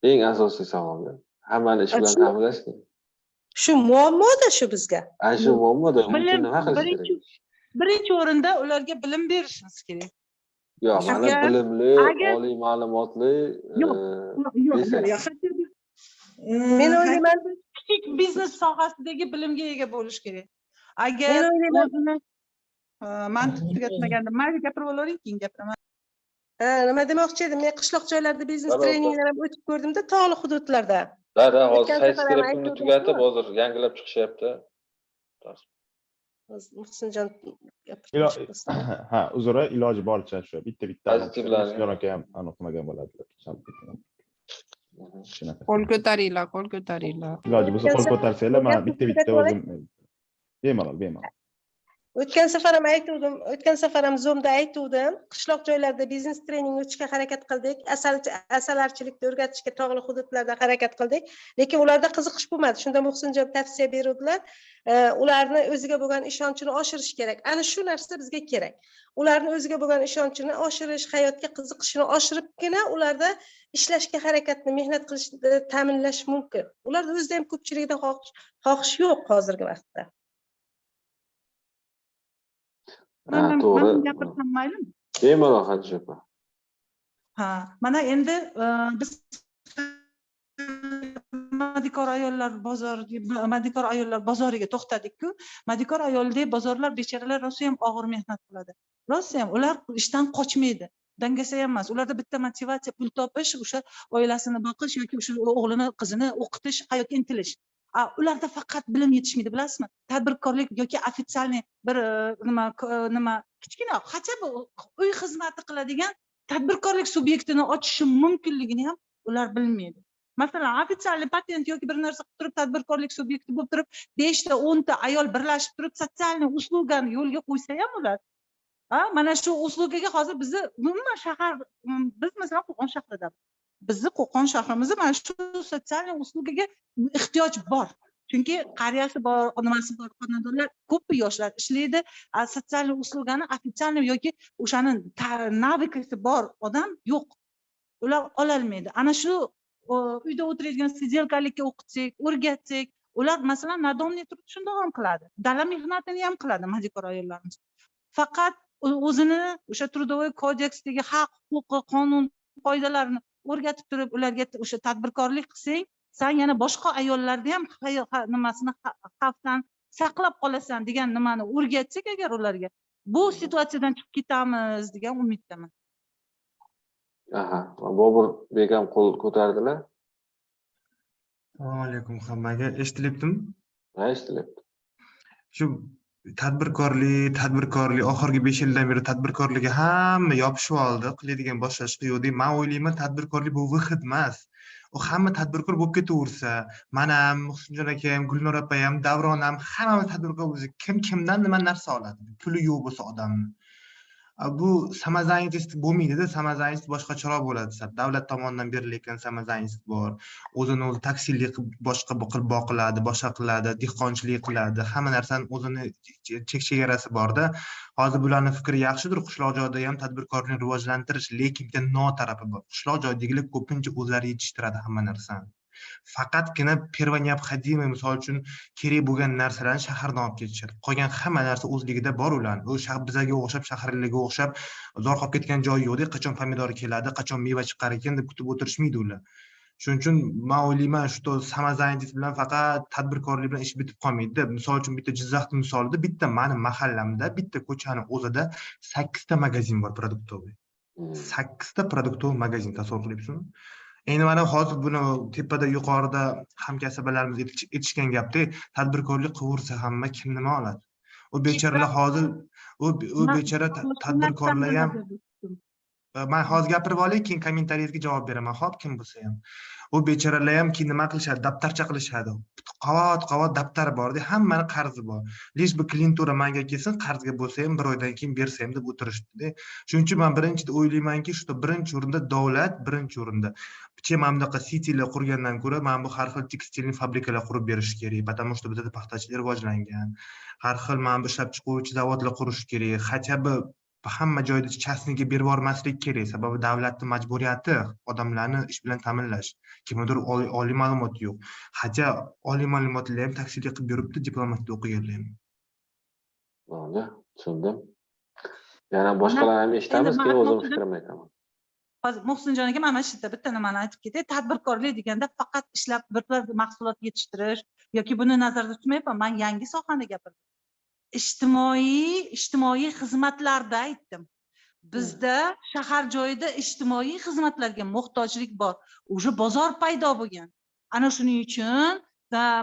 Eng asosiy savollar. Hammani ish bilan ta'minlash kerak. Shu muammoda shu bizga. Ana shu muammoda buning uchun nima qilish kerak? birinchi o'rinda ularga bilim berishimiz kerak. Yo'q, mana Agar- bilimli, agar- oliy ma'lumotli Yo'q, desak. Men o'ylayman, kichik biznes sohasidagi bilimga ega bo'lish kerak. Agar Men o'ylayman- o'zini man tugatmagandim. Mayli gapirib olavering, keyin gapiraman. nima demoqchi edim, men qishloq joylarda biznes treninglar ham o'tib ko'rdimda, tog'li hududlarda. Da, hozir O'tgan sayt safar ham skriptini aytib tugatib, o'tdingiz-ku. hozir yangilab chiqishyapti. Muhsinjon Ha, uzr, iloji boricha shu bitta Pozitivlarni. yo'naka ham aniqmagan bo'ladilar. Shunaqa. Qo'l ko'taringlar, qo'l ko'taringlar. Iloji bo'lsa qo'l ko'tarsanglar, men bitta o'zim bemalol. O'tgan safar ham Zoom'da aytuvdim. Qishloq joylarda biznes trening o'tishga harakat qildik. Asalarchilikni o'rgatishga tog'li hududlarda harakat qildik. Lekin ularda qiziqish bo'lmadi. Shunda Muhsinjon tavsiya beruvdilar. Ularni o'ziga bo'lgan ishonchini oshirish kerak. Ana shu narsa bizga kerak. Ularni o'ziga bo'lgan ishonchini oshirish, hayotga qiziqishini oshiribgina ularda ishlashga harakatni, mehnat qilishni ta'minlash mumkin. Ularda o'zida ham ko'pchilikda xohish yo'q hozirgi vaqtda. To'g'ri. Men gapirsam maylimi? Bemalol Hadicha opa. Ha, mana endi biz madikor ayollar bozoriga to'xtadik-ku. Madikor ayoldek bozorlar bechoralar rosa ham og'ir mehnat qiladi. Rosa ham ular ishdan qochmaydi. Dangasa ham emas. Ularda bitta motivatsiya pul topish, o'sha oilasini boqish yoki o'sha o'g'lini, qizini o'qitish, hayotga intilish. Ularda faqat bilim yetishmaydi, bilasizmi? Tadbirkorlik yoki ofitsialniy bir nima kichkina qancha uy xizmati qiladigan tadbirkorlik subyektini ochishi mumkinligini ham ular bilmaydi. Masalan, ofitsialniy patent yoki bir narsa qilib turib tadbirkorlik subyekti bo'lib turib 5 ta 10 ta ayol birlashib turib sotsialniy uslugani yo'lga qo'ysa ham ular mana shu uslugaga hozir bizni umuman shahar biz masalan Qo'qon shahrida bizni Qo'qon shahrimizda mana shu sotsialniy uslugaga ehtiyoj bor. Chunki qariyasi bor, nimasi bor, xonadonlar ko'p yoshlar ishlaydi. Sotsialniy uslugani ofitsialniy yoki o'shani navikasi bor odam yo'q. Ular ola olmaydi. Ana shu uyda o'tiradigan sidelkalikka o'qitsak, o'rgatsak, ular masalan nadonniy turib shundoq ham qiladi. Dala mehnatini ham qiladi madikor ayollarimiz. Faqat o'zini o'sha Trudovoy kodeksdagi haq, huquqi, qonun qoidalarini o'rgatib turib ularga o'sha tadbirkorlik qilsang, sen yana boshqa ayollarda ham nimasini xavfdan saqlab qolasan degan nimani o'rgatsak agar ularga, bu situatsiyadan chiqib ketamiz degan umiddaman. Aha, Bobur begam qo'l ko'tardilar. Assalomu alaykum hammaga. Eshitilyaptimi? Ha, eshitilyapti. Shu tadbirkorlik oxirgi 5 yildan beri tadbirkorlikka hamma yopishib oldi, qiladigan boshqa ish yo'q deb men o'ylayman. Tadbirkorlik bu vihid emas. U hamma tadbirkor bo'lib ketaversa, mana ham Muhsinjon aka ham, Gulnor opa ham, Davron ham hammamiz tadbirkor bo'lsa, kimdan nima narsa oladi? Puli yo'q bo'lsa odamni. Bu samozanятость bo'lmaydi-da, samozanятость boshqacharoq bo'ladi. Davlat tomonidan berilayotgan samozanятость bor. O'zini o'zi taksilik boshqa qilib boqiladi, boshqa qiladi, dehqonchilik qiladi. Hamma narsaning o'zini chek-chegarasi bor-da. Hozir bularning fikri yaxshidir, qishloq joyda ham tadbirkorlikni rivojlantirish, lekin bitta notarafi bor. Qishloq joydagilar ko'pincha o'zlari yetishtiradi hamma narsani. Faqatgina perva neobxodimый, misol uchun kerak bo'lgan narsalarni shahardan olib ketishadi. Qolgan hamma narsa o'zligida bor ularning. O'sha bizga o'xshab, shaharlarga o'xshab zo'r qolib ketgan joyi yo'q-da, qachon pomidor keladi, qachon meva chiqar ekan deb kutib o'tirishmaydi ular. Shuning uchun men o'ylayman, shu samozanятость bilan faqat tadbirkorlik bilan ish bitib qolmaydi-da. Misol uchun bitta Jizzaxning misolida bitta meni mahallamda, bitta ko'chaning o'zida 8 ta magazin bor produktoviy. 8 ta produktoviy magazin, tasavvur qilyapsizmi? Endi mana hozir buni tepada yuqorida hamkasblarimiz aytishgan gapda, tadbirkorlik qilaversa hamma kim nima oladi? U bechoralar hozir u bechora tadbirkorlar ham man hozir gapirib olay, keyin kommentariyangizga javob beraman. Xo'p, kim bo'lsa ham. U bechoralar ham keyin nima qilishadi? Daftarcha qilishadi. Qavat daftari borda, hammani qarzi bor. Lish bu klientura menga kelsin, qarzga bo'lsa ham bir oydan keyin bersa ham deb o'tirishdi. Shuning uchun men birinchi o'ylaymanki, shu birinchi o'rinda davlat, birinchi o'rinda. Picha mana bunaqa sitilar qurgandan ko'ra, mana bu har xil tekstilniy fabrikalar qurib berish kerak, потому что bizda paxtachilik rivojlangan. Har xil mana bu ishlab chiquvchi zavodlar qurish kerak. Хотя бы hamma joyda частныйga berib yubormaslik kerak, sababi davlatning majburiyati odamlarni ish bilan ta'minlash. Kimdir oliy ma'lumot yo'q. Haja oliy ma'lumotlar ham taksirlik qilib yuribdi, diplomatda o'qiganlar ham. Bo'ldi, tushundim. Yana boshqalar ham eshitamiz, keyin o'zim fikrimni aytaman. Hozir Muhsinjon aka mana shu yerda bitta nimani aytib ketay. Tadbirkorlik deganda faqat ishlab bir mahsulot yetishtirish yoki buni nazarda tutmayapman. Men yangi sohani gapirdim. ijtimoiy xizmatlarda aytdim. Bizda shahar joyida ijtimoiy xizmatlarga muhtojlik bor. O'sha bozor paydo bo'lgan. Ana shuning uchun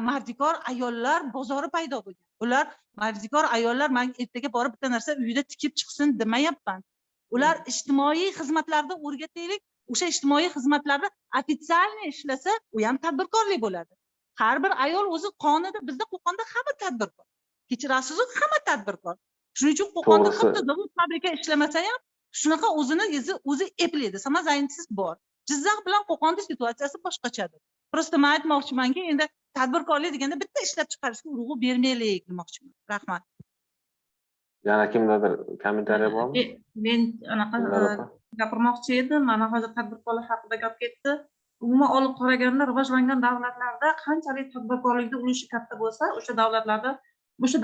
mardikor ayollar bozori paydo bo'lgan. Ular mardikor ayollar men ertaga borib bitta narsa uyida tikib chiqsin demayapman. Ular ijtimoiy xizmatlarda o'rgataylik. O'sha ijtimoiy xizmatlarda ofitsialniy ishlasa, u ham tadbirkorlik bo'ladi. Har bir ayol o'zi qonida, bizda Qo'qonda hamma tadbirkor. Kechirasiz, hamma tadbirkor. Shuning uchun Qo'qonda hatto zavod fabrika ishlamasa ham shunaqa o'zi eplaydi. Samozaynsiz bor. Jizzax bilan Qo'qonning situatsiyasi boshqachadir. Prosta men aytmoqchimanki, endi tadbirkorlik deganda bitta ishlab chiqarishga urg'u bermaylik demoqchiman. Rahmat. Yana kimdadir kommentariy bormi? Men anaqa gapirmoqchi edim. Mana hozir tadbirkorlar haqida gap ketdi. Umuman olib qaraganda rivojlangan davlatlarda qanchalik tadbirkorlikda ulushi katta bo'lsa, o'sha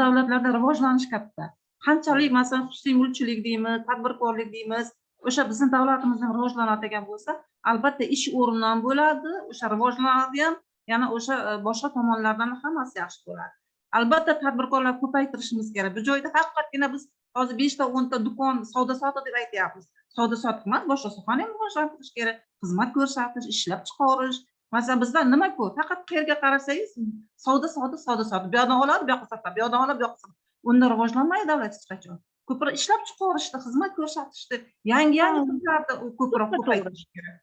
davlatlarda rivojlanish katta. Qanchalik masalan xususiy mulkchilik deymiz, tadbirkorlik deymiz, o'sha bizning davlatimizning rivojlanadigan bo'lsa, albatta ish o'rni ham bo'ladi, o'sha rivojlanadi ham, yana o'sha boshqa tomonlardan hammasi yaxshi bo'ladi. Albatta tadbirkorlar ko'paytirishimiz kerak. Bu joyda haqiqatgina biz hozir 5 ta 10 ta do'kon savdo-sotiq deb aytyapmiz. Savdo-sotiq emas, boshqa sohani ham rivojlantirish kerak. Xizmat ko'rsatish, ishlab chiqarish. Masalan, bizda nima ko'p? Faqat qayerga qarasangiz, savdo. Bu yoqdan oladi, bu yoqqa sotadi, bu yoqdan oladi, bu yoqqa sotadi. Unda rivojlanmaydi davlat hech qachon. Ko'proq ishlab chiqarishda, xizmat ko'rsatishda, yangi turlarda ko'proq ko'paytirish kerak.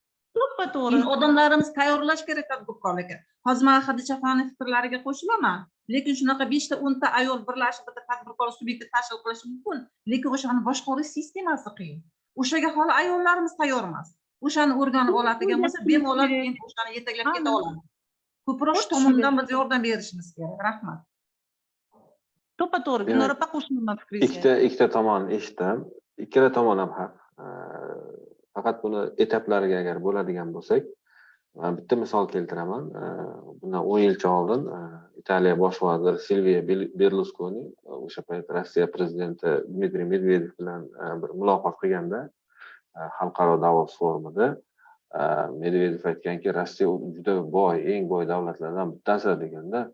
To'g'ri. Odamlarimiz tayyorlash kerak tadbirkorlikka. Hozir men Xadicha Xonning fikrlariga qo'shilaman. Lekin shunaqa 5 ta 10 ta ayol birlashib bitta tadbirkor subyekti tashkil qilish mumkin. Lekin o'shani boshqarish sistemasi qiyin. O'shaga hali ayollarimiz tayyor emas. O'shani o'rganib oladigan bo'lsa, bemalol keyin o'shani yetaklab keta oladi. Ko'proq shu tomondan biz yordam berishimiz kerak. Rahmat. To'g'ri. Gulnora opa qo'shilaman fikringizga. Ikkita tomon eshitdim. Ikkala tomon ham haq. Faqat buni etaplariga agar bo'ladigan bo'lsak, men bitta misol keltiraman. Bundan 10 yilcha oldin Italiya bosh vaziri Silvio Berlusconi o'sha payt Rossiya prezidenti Dmitriy Medvedev bilan bir muloqot qilganda xalqaro Davos forumida Medvedev aytganki, Rossiya juda boy, eng boy davlatlardan bittasi deganda,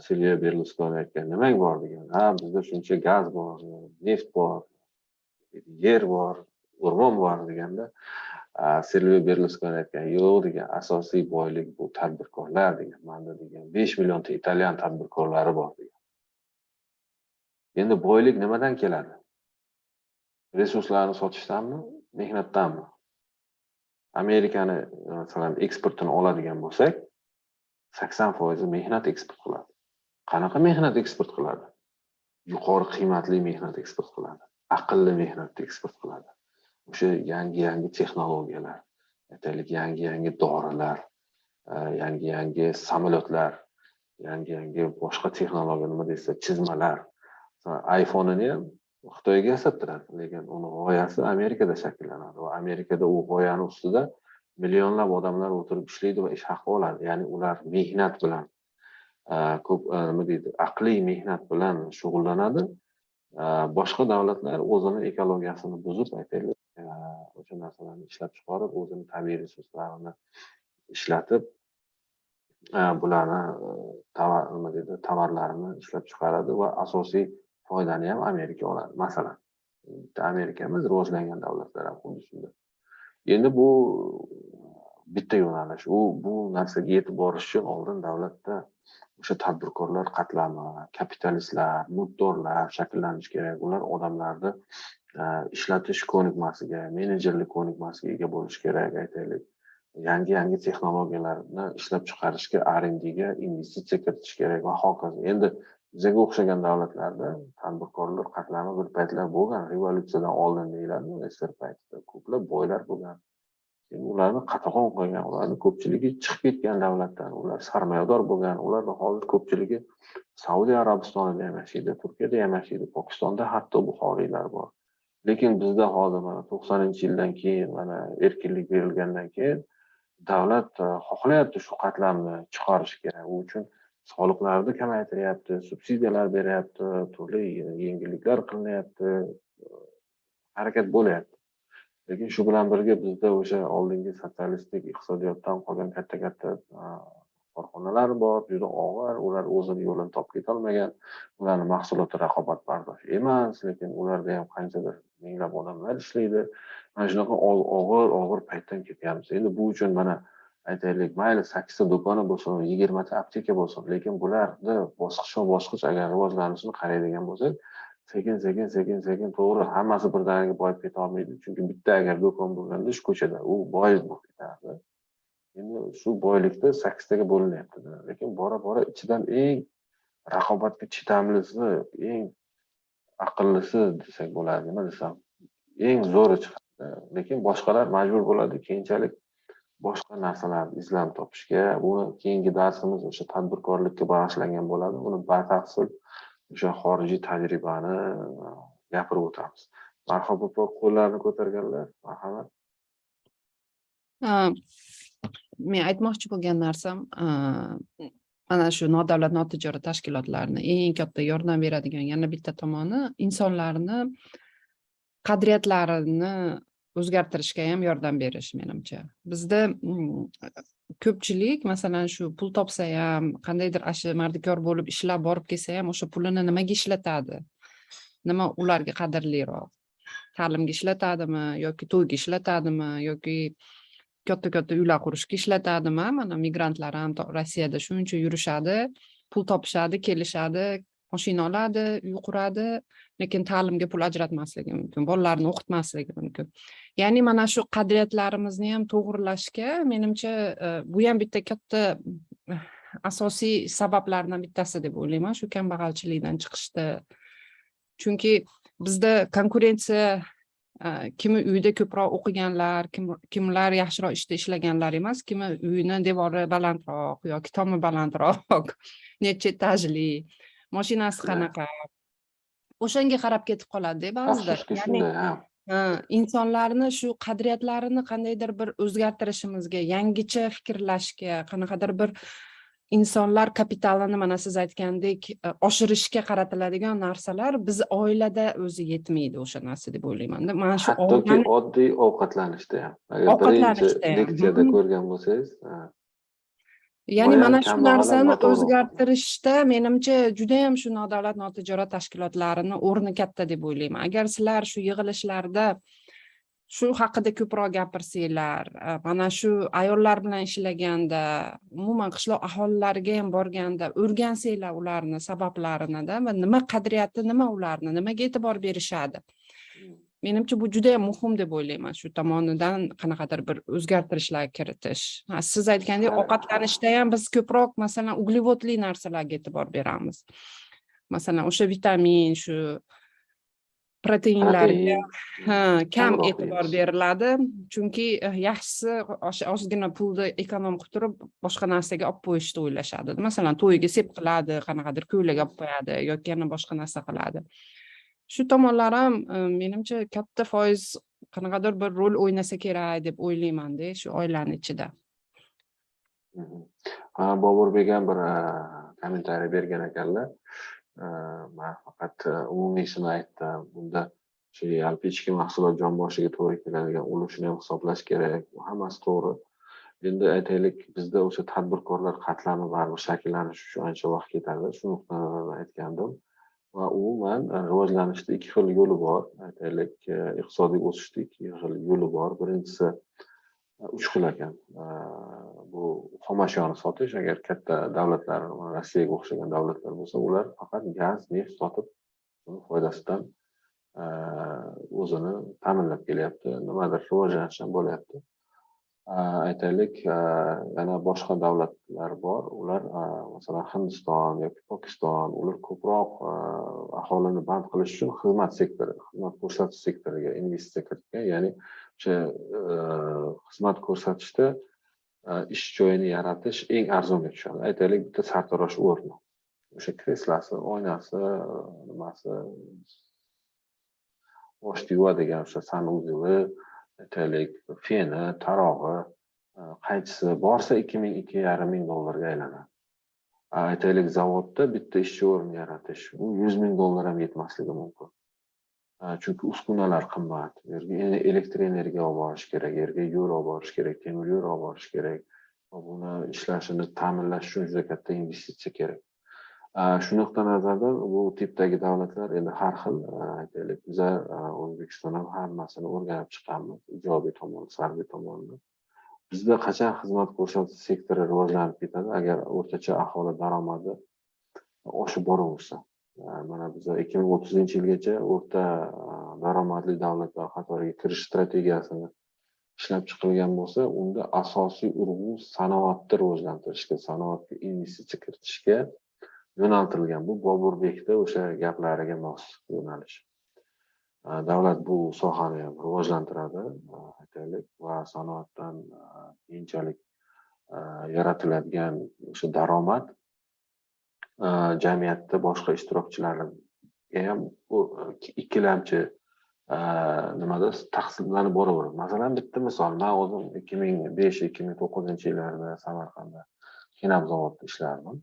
Silvio Berlusconi aytgan, nimaga bor degan. Bizda shuncha gaz bor, neft bor, yer bor, o'rmon bor deganda, Silvio Berlusconi aytgan, yo'q degan, asosiy boylik bu tadbirkorlar degan. Manda degan 5 millionta italyan tadbirkorlari bor degan. Endi boylik nimadan keladi? Resurslarni sotishdanmi, mehnatdanmi? Amerikani masalan eksportini oladigan bo'lsak, 80% mehnat eksport qiladi. Qanaqa mehnat eksport qiladi? Yuqori qiymatli mehnat eksport qiladi. Aqlli mehnat eksport qiladi. O'sha yangi texnologiyalar, aytaylik yangi dorilar, yangi samolyotlar, yangi boshqa texnologiya nima deysa, chizmalar. iPhone'ni ham Xitoyga yasattiradi, lekin uni g'oyasi Amerikada shakllanadi va Amerikada u g'oyani ustida millionlab odamlar o'tirib ishlaydi va ish haqi oladi. Ya'ni ular mehnat bilan ko'p nima deydi, aqliy mehnat bilan shug'ullanadi. Boshqa davlatlar o'zini ekologiyasini buzib, aytaylik, o'sha narsalarni ishlab chiqarib, o'zini tabiiy resurslarini ishlatib, bularni tovarlarini ishlab chiqaradi va asosiy foydani ham Amerika oladi. Masalan, Amerika emas, rivojlangan davlatlar ham xuddi shunday. Endi bu bitta yo'nalish. Bu narsaga yetib borish uchun oldin davlatda o'sha tadbirkorlar qatlami, kapitalistlar, mulkdorlar shakllanishi kerak. Ular odamlarni ishlatish ko'nikmasiga, menejerlik ko'nikmasiga ega bo'lish kerak, aytaylik. Yangi texnologiyalarni ishlab chiqarishga R&Dga investitsiya kiritish kerak va hokazo. Endi bizga o'xshagan davlatlarda tadbirkorlar qatlami bir paytlar bo'lgan, revolyutsiyadan oldin deyiladi, SSR paytida ko'plab boylar bo'lgan. Ularni qatag'on qo'ygan, ularni ko'pchiligi chiqib ketgan davlatdan, ular sarmoyador bo'lgan, ularning hozir ko'pchiligi Saudiya Arabistonida ham yashaydi, Turkiyada ham yashaydi, Pokistonda hatto buxoriylar bor. Lekin bizda hozir mana 90-yildan keyin mana erkinlik berilgandan keyin davlat xohlayapti shu qatlamni chiqarish kerak. U uchun soliqlarni kamaytiryapti, subsidiyalar beryapti, turli yengilliklar qilinyapti, harakat bo'lyapti. Lekin shu bilan birga bizda o'sha oldingi sotsialistik iqtisodiyotdan qolgan katta-katta korxonalar bor, juda og'ir, ular o'zini yo'lini topib ketolmagan, ularning mahsuloti raqobatbardosh emas, lekin ularda ham qanchadir minglab odamlar ishlaydi. Mana shunaqa og'ir paytdan ketyapmiz. Endi bu uchun mana aytaylik, mayli 8 ta do'koni bo'lsin, 20 ta apteka bo'lsin, lekin bularni bosqichma-bosqich agar rivojlanishini qaraydigan bo'lsak, sekin to'g'ri hammasi birdaniga boyib keta olmaydi. Chunki bitta agar do'kon bo'lganda shu ko'chada u boyib ketadi. Endi shu boylikda 8 taga bo'linyapti. Lekin bora ichidan eng raqobatga chidamlisi, eng aqllisi desak bo'ladi, nima desam, eng zo'ri chiqadi. Lekin boshqalar majbur bo'ladi keyinchalik boshqa narsalarni izlab topishga. Buni keyingi darsimiz o'sha tadbirkorlikka bag'ishlangan bo'ladi. Buni batafsil o'sha xorijiy tajribani gapirib o'tamiz. Marhaba, qo'llarni ko'targanlar, marhamat. Men aytmoqchi bo'lgan narsam, mana shu nodavlat notijorat tashkilotlarni eng katta yordam beradigan yana bitta tomoni insonlarni qadriyatlarini o'zgartirishga ham yordam berish, menimcha. Bizda ko'pchilik masalan shu pul topsa ham, qandaydir mardikor bo'lib ishlab borib kelsa ham, o'sha pulini nimaga ishlatadi? Nima ularga qadrliroq? Ta'limga ishlatadimi yoki to'yga ishlatadimi yoki katta uylar qurishga ishlatadimi? Mana migrantlar ham Rossiyada shuncha yurishadi, pul topishadi, kelishadi, mashina oladi, uy quradi, lekin ta'limga pul ajratmasligi mumkin, bolalarni o'qitmasligi mumkin. Ya'ni mana shu qadriyatlarimizni ham to'g'rilashga, menimcha, bu ham bitta katta asosiy sabablardan bittasi deb o'ylayman, shu kambag'alchilikdan chiqishda. Chunki bizda konkurensiya kimi uyda ko'proq o'qiganlar, kimlar yaxshiroq ishda ishlaganlar emas, kimi uyini devori balandroq yoki tomi balandroq, necha etajli, mashinasi qanaqa. O'shanga qarab ketib qoladi ba'zida. Ya'ni insonlarni shu qadriyatlarini qandaydir bir o'zgartirishimizga, yangicha fikrlashga, qanaqadir bir insonlar kapitalini mana siz aytgandek oshirishga qaratiladigan narsalar biz oilada o'zi yetmaydi o'sha narsa deb o'ylayman. Mana shu oddiy ovqatlanishda ham. Agar birinchi leksiyada ko'rgan bo'lsangiz, ya'ni mana shu narsani o'zgartirishda menimcha juda ham shu nodavlat notijorat tashkilotlarini o'rni katta deb o'ylayman. Agar sizlar shu yig'ilishlarda shu haqida ko'proq gapirsanglar, mana shu ayollar bilan ishlaganda, umuman qishloq aholilariga ham borganda o'rgansanglar ularni sabablarini-da va nima qadriyati, nima ularni, nimaga e'tibor berishadi. Menimcha bu juda ham muhim deb o'ylayman. Shu tomonidan qanaqadir bir o'zgartirishlar kiritish. Siz aytgandek ovqatlanishda ham biz ko'proq masalan uglevodli narsalarga e'tibor beramiz. Masalan, o'sha vitamin, shu proteinlarga kam e'tibor beriladi. Chunki yaxshisi ozgina pulni ekonom qilib turib, boshqa narsaga olib qo'yishni o'ylashadi. Masalan, to'yiga sep qiladi, qanaqadir ko'ylak olib qo'yadi yoki yana boshqa narsa qiladi. Shu tomonlar ham menimcha katta foiz qanaqadir bir rol o'ynasa kerak deb o'ylayman-da, shu oilaning ichida. Boburbek ham bir kommentariy bergan ekanlar. Men faqat umumiysini aytdim. Bunda shu yalpi ichki mahsulot jon boshiga to'g'ri keladigan ulushni ham hisoblash kerak. Bu hammasi to'g'ri. Endi aytaylik, bizda o'sha tadbirkorlar qatlami baribir shakllanish uchun ancha vaqt ketadi. Shu nuqtadan aytgandim. Va umuman rivojlanishda ikki xil yo'li bor. Aytaylik, iqtisodiy o'sishda ikki xil yo'li bor. Birinchisi 3 xil ekan. Bu xom ashyoni sotish, agar katta davlatlar, Rossiyaga o'xshagan davlatlar bo'lsa, ular faqat gaz, neft sotib, uni foydasidan o'zini ta'minlab kelyapti, nimadir rivojlanish ham bo'lyapti. Aytaylik, yana boshqa davlatlar bor, ular masalan Hindiston yoki Pokiston, ular ko'proq aholini band qilish uchun xizmat ko'rsatish sektoriga investitsiya kiritgan, ya'ni o'sha xizmat ko'rsatishda ish joyini yaratish eng arzonga tushadi. Aytaylik, bitta sartarosh o'rni, o'sha kreslasi, oynasi, nimasi, bosh yuvadigan o'sha sanusivi, aytaylik, feni, tarog'i, qaychisi borsa $2,000–2,500 aylanadi. Aytaylik, zavodda bitta ishchi o'rni yaratish, bu $100,000 ham yetmasligi mumkin. Chunki uskunalar qimmat, yerga elektr energiya olib borish kerak, yerga yo'l olib borish kerak, temir yo'l olib borish kerak. Buni ishlashini ta'minlash uchun juda katta investitsiya kerak. Shu nuqtai nazardan bu tipdagi davlatlar endi har xil, aytaylik, biz O'zbekiston ham hammasini o'rganib chiqqanmiz, ijobiy tomon, salbiy tomonini. Bizda qachon xizmat ko'rsatish sektori rivojlanib ketadi, agar o'rtacha aholi daromadi oshib boraversa. Mana biz 2030-yilgacha o'rta daromadli davlatlar qatoriga kirish strategiyasini ishlab chiqilgan bo'lsa, unda asosiy urg'u sanoatni rivojlantirishga, sanoatga investitsiya kiritishga yo'naltirilgan. Bu Boburbekda o'sha gaplariga mos yo'nalish. Davlat bu sohani ham rivojlantiradi, aytaylik, va sanoatdan keyinchalik yaratiladigan o'sha daromad jamiyatda boshqa ishtirokchilarga ham ikkilamchi nimada taqsimlanib boraveradi. Masalan, bitta misol, men o'zim 2005-2009-yillarda Samarqandda Kenab zavodida ishlardim.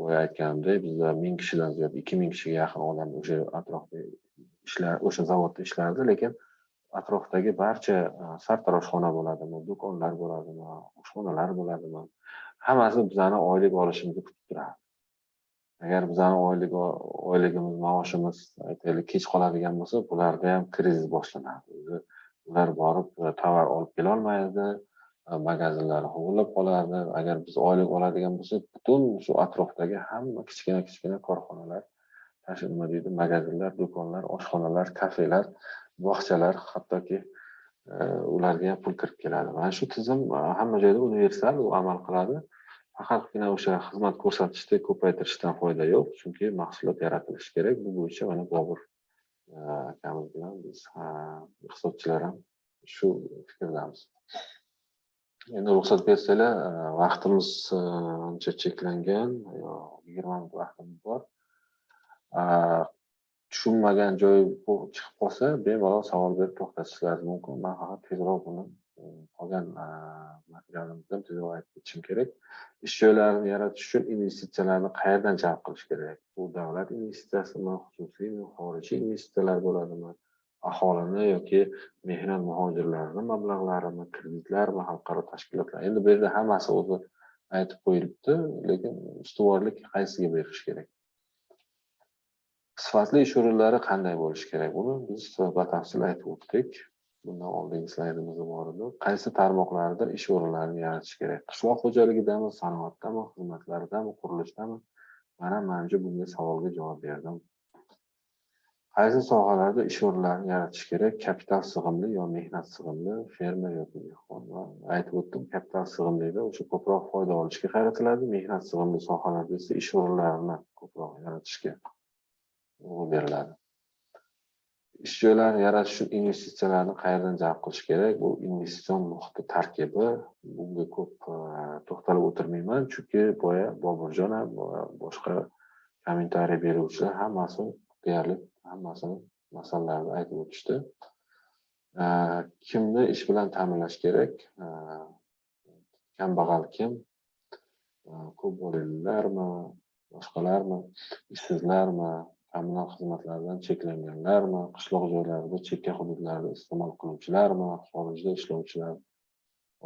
Boya aytganimdek, bizda 1000 kishidan ziyod, 2000 kishiga yaqin odam o'sha atrofda o'sha zavodda ishlardi, lekin atrofdagi barcha sartaroshxona bo'ladimi, do'konlar bo'ladimi, oshxonalar bo'ladimi, hammasi bizani oylik olishimizni kutib turardi. Agar bizani oyligimiz, maoshimiz aytaylik kech qoladigan bo'lsa, bularda ham krizis boshlanadi. Ular borib tovar olib kela olmaydi, magazinlar huvullab qolardi. Agar biz oylik oladigan bo'lsak, butun shu atrofdagi hamma kichkina korxonalar, nima deydi, magazinlar, do'konlar, oshxonalar, kafelar, bog'chalar, hattoki ularga ham pul kirib keladi. Mana shu tizim hamma joyda universal, u amal qiladi. Faqatgina o'sha xizmat ko'rsatishni ko'paytirishdan foyda yo'q, chunki mahsulot yaratilishi kerak. Bu bo'yicha mana Bobur akamiz bilan biz iqtisodchilar ham shu fikrdamiz. Endi ruxsat bersalar, vaqtimiz ancha cheklangan, 20 minut vaqtimiz bor. Tushunmagan joy chiqib qolsa, bemalol savol berib to'xtatishlaringiz mumkin. Men faqat tezroq buni qolgan materialimizdan tezroq aytib ketishim kerak. Ish joylarini yaratish uchun investitsiyalarni qayerdan jalb qilish kerak? Bu davlat investitsiyasimi, xususiymi, xorijiy investitsiyalar bo'ladimi? Aholini yoki mehnat muhojirlarini mablag'larimi, kreditlarmi, xalqaro tashkilotlar? Endi bu yerda hammasi o'zi aytib qo'yilibdi, lekin ustuvorlik qaysiga berish kerak? Sifatli ish o'rinlari qanday bo'lishi kerak? Buni biz batafsil aytib o'tdik. Bundan oldingi slaydimizda bor edi. Qaysi tarmoqlarda ish o'rinlarini yaratish kerak? Qishloq xo'jaligidami, sanoatdami, xizmatlardami, qurilishdami? Mana menimcha bunga savolga javob berdim. Qaysi sohalarda ish o'rinlarini yaratish kerak? Kapital sig'imli yo mehnat sig'imli, fermer yoki dehqon? Aytib o'tdim, kapital sig'imlida o'sha ko'proq foyda olishga qaratiladi, mehnat sig'imli sohalarda esa ish o'rinlarini ko'proq yaratishga urg'u beriladi. Ish joylarini yaratish uchun investitsiyalarni qayerdan jalb qilish kerak? Bu investitsion muhitni tarkibi. Bunga ko'p to'xtalib o'tirmayman, chunki boya Boburjon ham boshqa kommentariy beruvchilar hammasi deyarli hammasini masalalarni aytib o'tishdi. Kimni ish bilan ta'minlash kerak? Kambag'al kim? Ko'p bo'lganlarmi, boshqalarmi, ishsizlarmi, kommunal xizmatlardan cheklanganlarmi, qishloq joylarida, chekka hududlarda iste'mol qiluvchilarmi, xorijda ishlovchilar,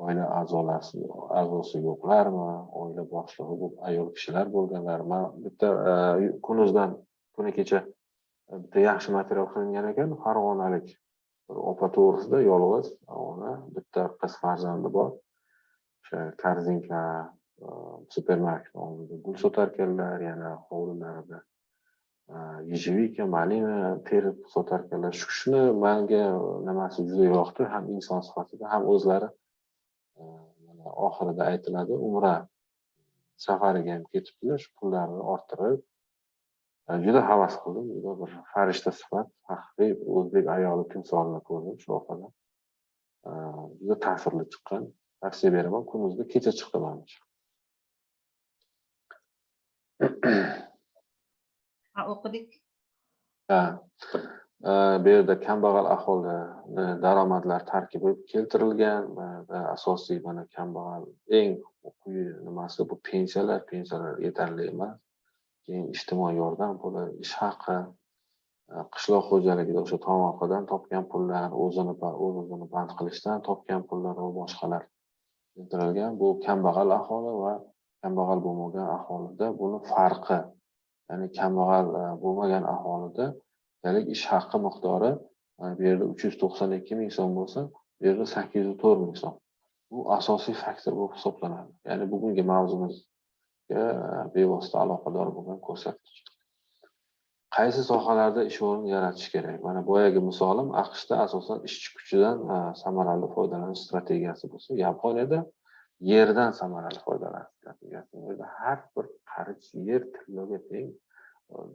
oila a'zosi yo'qlarmi, oila boshlig'i bo'lib ayol kishilar bo'lganlarmi? Bitta kuni kecha bitta yaxshi material qilingan ekan, farg'onalik bir opa to'g'risida, yolg'iz ona, bitta qiz farzandi bor. O'sha korzinka supermarket oldida gul sotarkanlar, yana hovlilarida ежевика, malina terib sotarkanlar. Shuni menga nimasi juda yoqdi, ham inson sifatida, ham o'zlari mana oxirida aytiladi, umra safariga ham ketibdilar, shu pullarni orttirib. Juda havas qildim, juda bir farishta sifat, haqiqiy o'zbek ayoli timsolini ko'rdim shu orqali. Juda ta'sirli chiqqan. Tavsiya beraman, kunimizda kecha chiqdi menimcha. Ha, o'qidik. Bu yerda kambag'al aholi daromadlar tarkibi keltirilgan va asosiy mana kambag'al eng quyi nimasi bu pensiyalar yetarli emas. Keyin ijtimoiy yordam puli, ish haqi, qishloq xo'jaligida o'sha tomorqadan topgan pullar, o'zini band qilishdan topgan pullar va boshqalar keltirilgan. Bu kambag'al aholi va kambag'al bo'lmagan aholida buni farqi. Ya'ni kambag'al bo'lmagan aholida ish haqi miqdori bu yerda 392 ming so'm bo'lsa, bu yerda 804 ming so'm. Bu asosiy faktor bo'lib hisoblanadi. Ya'ni bugungi mavzumizga bevosita aloqador bo'lgan ko'rsatkich. Qaysi sohalarda ish o'rni yaratish kerak? Mana boyagi misolim AQShda asosan ishchi kuchidan samarali foydalanish strategiyasi bo'lsa, Yaponiyada yerdan samarali foydalanish strategiyasi. Bu yerda har bir qarich yer tilloga teng.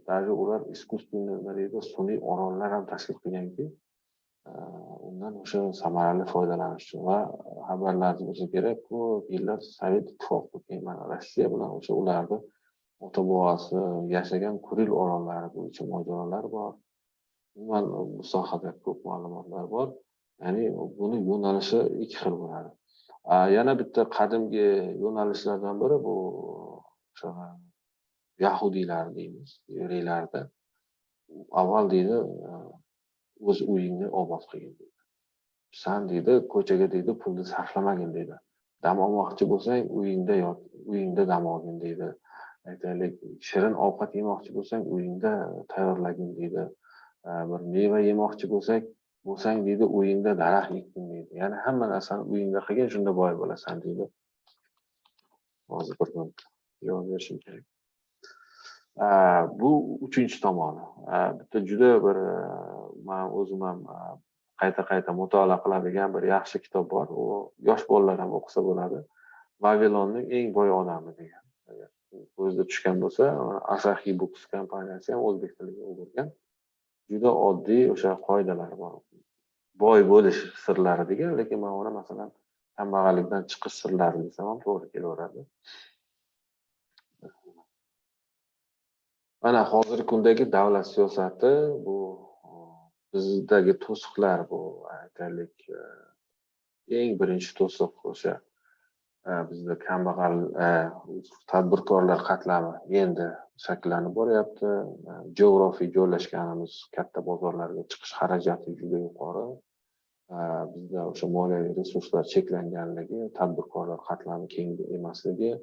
Даже ular искусственный sun'iy orollar ham tashkil qilganki, undan o'sha samarali foydalanish uchun va xabarlarimiz bo'lsa kerak, ko'p yillar Sovet Ittifoqi keyin mana Rossiya bilan o'sha ularni ota bobosi yashagan Kuril orollari bo'yicha mojarolar bor. Umuman bu sohada ko'p ma'lumotlar bor. Ya'ni buni yo'nalishi ikki xil bo'ladi. Yana bitta qadimgi yo'nalishlardan biri bu o'sha Yahudiylar deymiz, yevreylarda. Avval deydi, o'z uyingni obod qilgin deydi. San deydi, ko'chaga deydi, pulni sarflamagin deydi. Dam olmoqchi bo'lsang, uyingda yot, uyingda dam olgin deydi. Aytaylik, shirin ovqat yemoqchi bo'lsang, uyingda tayyorlagin deydi. Bir meva yemoqchi bo'lsang deydi, uyingda daraxt ekgin deydi. Ya'ni hamma narsani uyingda qilgin, shunda boy bo'lasan deydi. Hozir bir javob berishim kerak. Bu uchinchi tomoni. Bitta juda bir men o'zim ham qayta mutolaa qiladigan bir yaxshi kitob bor. U yosh bolalar ham o'qisa bo'ladi. Vavilonning eng boy odami degan. Ko'zda tushgan bo'lsa, Asahi Books kompaniyasi ham o'zbek tiliga o'girgan. Juda oddiy o'sha qoidalar bor. Boy bo'lish sirlari degan, lekin men uni masalan kambag'allikdan chiqish sirlari desam ham to'g'ri kelaveradi. Mana hozirgi kundagi davlat siyosati bu bizdagi to'siqlar bu aytaylik eng birinchi to'siq o'sha bizda kambag'al tadbirkorlar qatlami endi shakllanib boryapti. Geografiy joylashganimiz katta bozorlarga chiqish xarajati juda yuqori. Bizda o'sha moliyaviy resurslar cheklanganligi, tadbirkorlar qatlami keng emasligi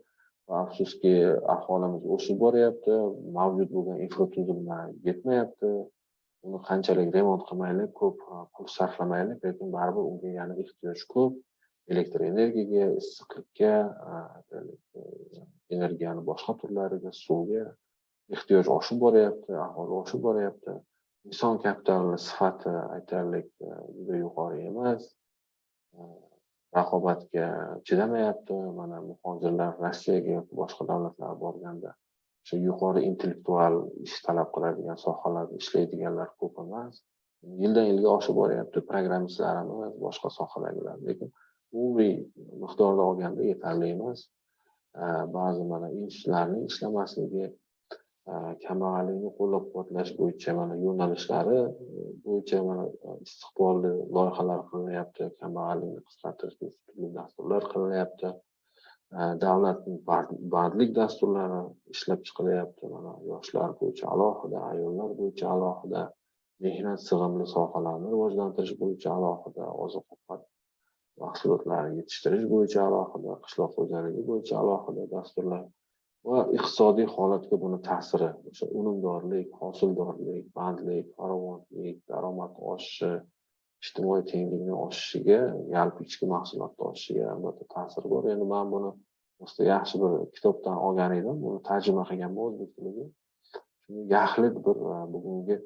va afsuski aholimiz o'sib boryapti, mavjud bo'lgan infratuzilma yetmayapti. Uni qanchalik remont qilmaylik, ko'p pul sarflamaylik, lekin baribir unga yana ehtiyoj ko'p. Elektr energiyaga, issiqlikka, energiyani boshqa turlariga, suvga ehtiyoj oshib boryapti, aholi oshib boryapti. Inson kapitali sifati aytaylik juda yuqori emas. Raqobatga chidamayapti. Mana muhojirlar Rossiyaga yoki boshqa davlatlarga borganda o'sha yuqori intellektual ish talab qiladigan sohalarda ishlaydiganlar ko'p emas. Yildan yilga oshib boryapti programmistlarimiz, boshqa sohadagilar, lekin umumiy miqdorda olganda yetarli emas. Ba'zi mana institutlarning ishlamasligi, kambag'allikni qo'llab-quvvatlash bo'yicha mana yo'nalishlari bo'yicha mana istiqbolli loyihalar qilinyapti, kambag'allikni qisqartirish bo'yicha turli dasturlar qilinyapti. Davlatning bandlik dasturlari ishlab chiqilyapti. Mana yoshlar bo'yicha alohida, ayollar bo'yicha alohida, mehnat sig'imli sohalarni rivojlantirish bo'yicha alohida, oziq-ovqat mahsulotlari yetishtirish bo'yicha alohida, qishloq xo'jaligi bo'yicha alohida dasturlar va iqtisodiy holatga buni ta'siri, o'sha unumdorlik, hosildorlik, bandlik, farovonlik, daromad oshishi, ijtimoiy tenglikning oshishiga, yalpi ichki mahsulotni oshishiga albatta ta'sir bor. Endi men buni yaxshi bir kitobdan olgan edim, buni tarjima qilganman o'zbek tiliga. Shuni yaxlit bir bugungi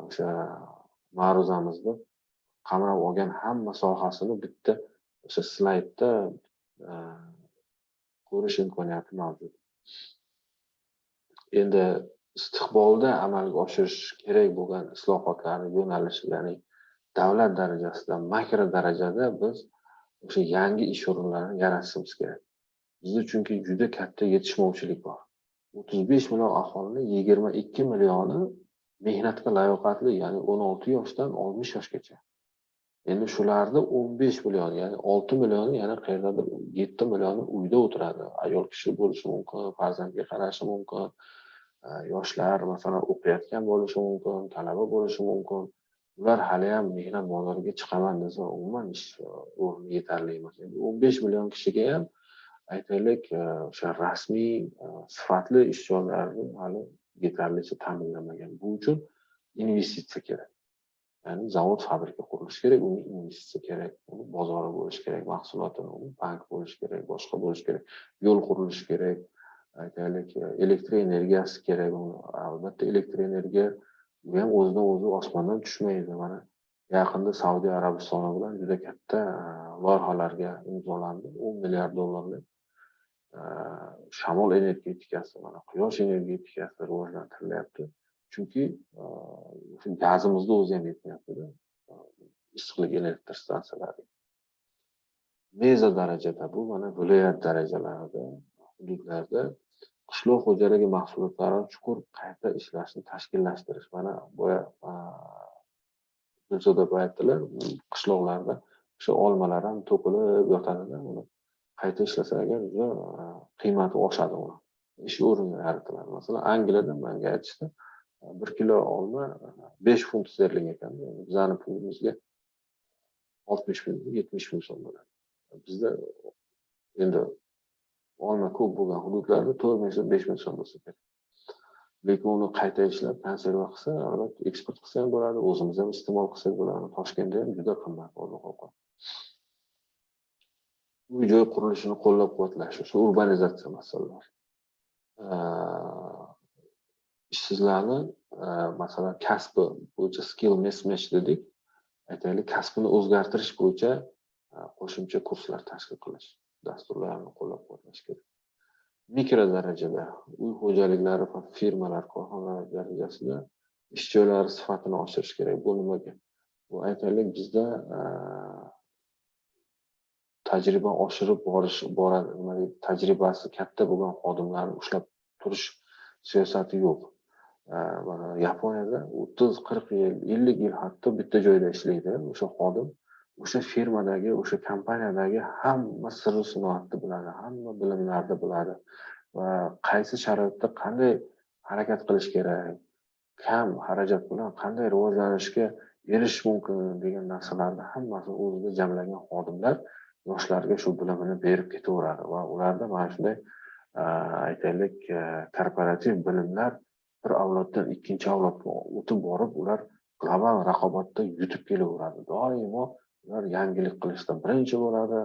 o'sha ma'ruzamizni qamrab olgan hamma sohasini bitta o'sha slaydda ko'rish imkoniyati mavjud. Endi istiqbolda amalga oshirish kerak bo'lgan islohotlarni yo'nalishi, ya'ni davlat darajasida, makro darajada biz o'sha yangi ish o'rinlarini yaratishimiz kerak. Bizda chunki juda katta yetishmovchilik bor. 35 million aholining 22 millioni mehnatga layoqatli, ya'ni 16 yoshdan 60 yoshgacha. Endi shularda 15 million, ya'ni 6 millioni yana qayerdadir, 7 millioni uyda o'tiradi. Ayol kishi bo'lishi mumkin, farzandga qarashi mumkin, yoshlar masalan o'qiyotgan bo'lishi mumkin, talaba bo'lishi mumkin. Ular hali ham mehnat bozoriga chiqaman desa, umuman ish o'rni yetarli emas. Endi 15 million kishiga ham aytaylik, o'sha rasmiy sifatli ish joylarini hali yetarlicha ta'minlamagan. Bu uchun investitsiya kerak. Ya'ni zavod, fabrika qurilishi kerak, uni investitsiya kerak, uni bozori bo'lishi kerak, mahsulotini, uni bank bo'lishi kerak, boshqa bo'lishi kerak, yo'l qurilishi kerak, aytaylik, elektr energiyasi kerak. Albatta elektr energiya bu ham o'zidan o'zi osmondan tushmaydi. Mana yaqinda Saudiya Arabistoni bilan juda katta loyihalarga imzolandi. 10 milliard dollarlik shamol energetikasi, mana quyosh energetikasi rivojlantirilyapti. Chunki gazimizni o'zi ham yetmayapti-da, issiqlik elektr stansiyalari. Meza darajada bu, mana viloyat darajalarida, hududlarda qishloq xo'jaligi mahsulotlarini chuqur qayta ishlashni tashkillashtirish. Mana boya Dilshod opa aytdilar, qishloqlarda o'sha olmalar ham to'kilib yotadi-da, uni qayta ishlasa agar juda qiymati oshadi uni. Ish o'rni yaratiladi. Masalan, Angliyada menga aytishdi, 1 kilo olma 5 funt sterling ekan. Bizning pulimizga 60 ming, 70 ming so'm bo'ladi. Bizda endi olma ko'p bo'lgan hududlarda 4 ming so'm, 5 ming so'm bo'lsa kerak. Lekin uni qayta ishlab, konserva qilsa, albatta eksport qilsa ham bo'ladi, o'zimiz ham iste'mol qilsak bo'ladi. Toshkentda ham juda qimmat oziq-ovqat. Uy-joy qurilishini qo'llab-quvvatlash, o'sha urbanizatsiya masalalari. Ishsizlarni masalan kasbi bo'yicha skill mismatch dedik. Aytaylik, kasbini o'zgartirish bo'yicha qo'shimcha kurslar tashkil qilish, dasturlarni qo'llab-quvvatlash kerak. Mikro darajada uy xo'jaliklari va firmalar, korxonalar darajasida ish joylari sifatini oshirish kerak. Bu nimaga? Bu aytaylik, bizda tajriba oshirib boradi, tajribasi katta bo'lgan xodimlarni ushlab turish siyosati yo'q. Mana Yaponiyada 30-40 yil, 50 yil hatto bitta joyda ishlaydi. O'sha xodim o'sha firmadagi, o'sha kompaniyadagi hamma sirri sinoatni biladi, hamma bilimlarni biladi va qaysi sharoitda qanday harakat qilish kerak, kam xarajat bilan qanday rivojlanishga erishish mumkin degan narsalarni hammasini o'zida jamlagan xodimlar yoshlarga shu bilimini berib ketaveradi va ularda mana shunday aytaylik, korporativ bilimlar bir avloddan ikkinchi avlodga o'tib borib, ular global raqobatda yutib kelaveradi. Doimo ular yangilik qilishda birinchi bo'ladi,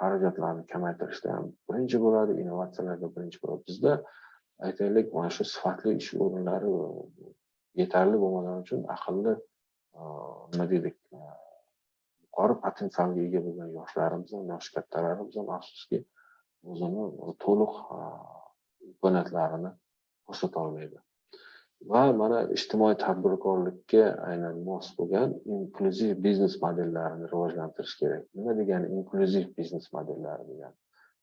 xarajatlarni kamaytirishda ham birinchi bo'ladi, innovatsiyalarda birinchi bo'ladi. Bizda aytaylik, mana shu sifatli ish o'rinlari yetarli bo'lmagani uchun aqlli, nima deylik, yuqori potensialga ega bo'lgan yoshlarimiz ham, yosh kattalarimiz ham afsuski o'zini to'liq imkoniyatlarini ko'rsata olmaydi. Va mana ijtimoiy tadbirkorlikka aynan mos bo'lgan inklyuziv biznes modellarini rivojlantirish kerak. Nima degani inklyuziv biznes modellari degani?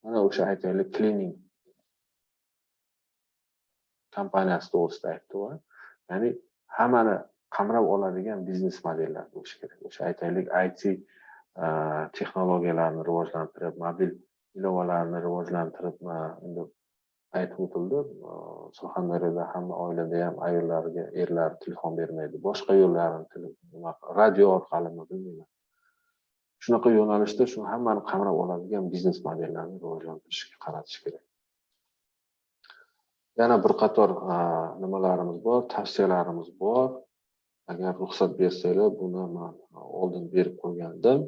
Mana o'sha aytaylik, cleaning kompaniyasi to'g'risida aytdi va ya'ni hammani qamrab oladigan biznes modellar bo'lishi kerak. O'sha aytaylik, IT texnologiyalarni rivojlantirib, mobil ilovalarni rivojlantirib, endi aytib o'tildi, Surxondaryoda hamma oilada ham ayollariga erlari telefon bermaydi. Boshqa yo'llarini radio orqalimi bilmayman. Shunaqa yo'nalishda shu hammani qamrab oladigan biznes modellarni rivojlantirishga qaratish kerak. Yana bir qator nimalarimiz bor, tavsiyalarimiz bor. Agar ruxsat bersanglar, buni men oldin berib qo'ygandim.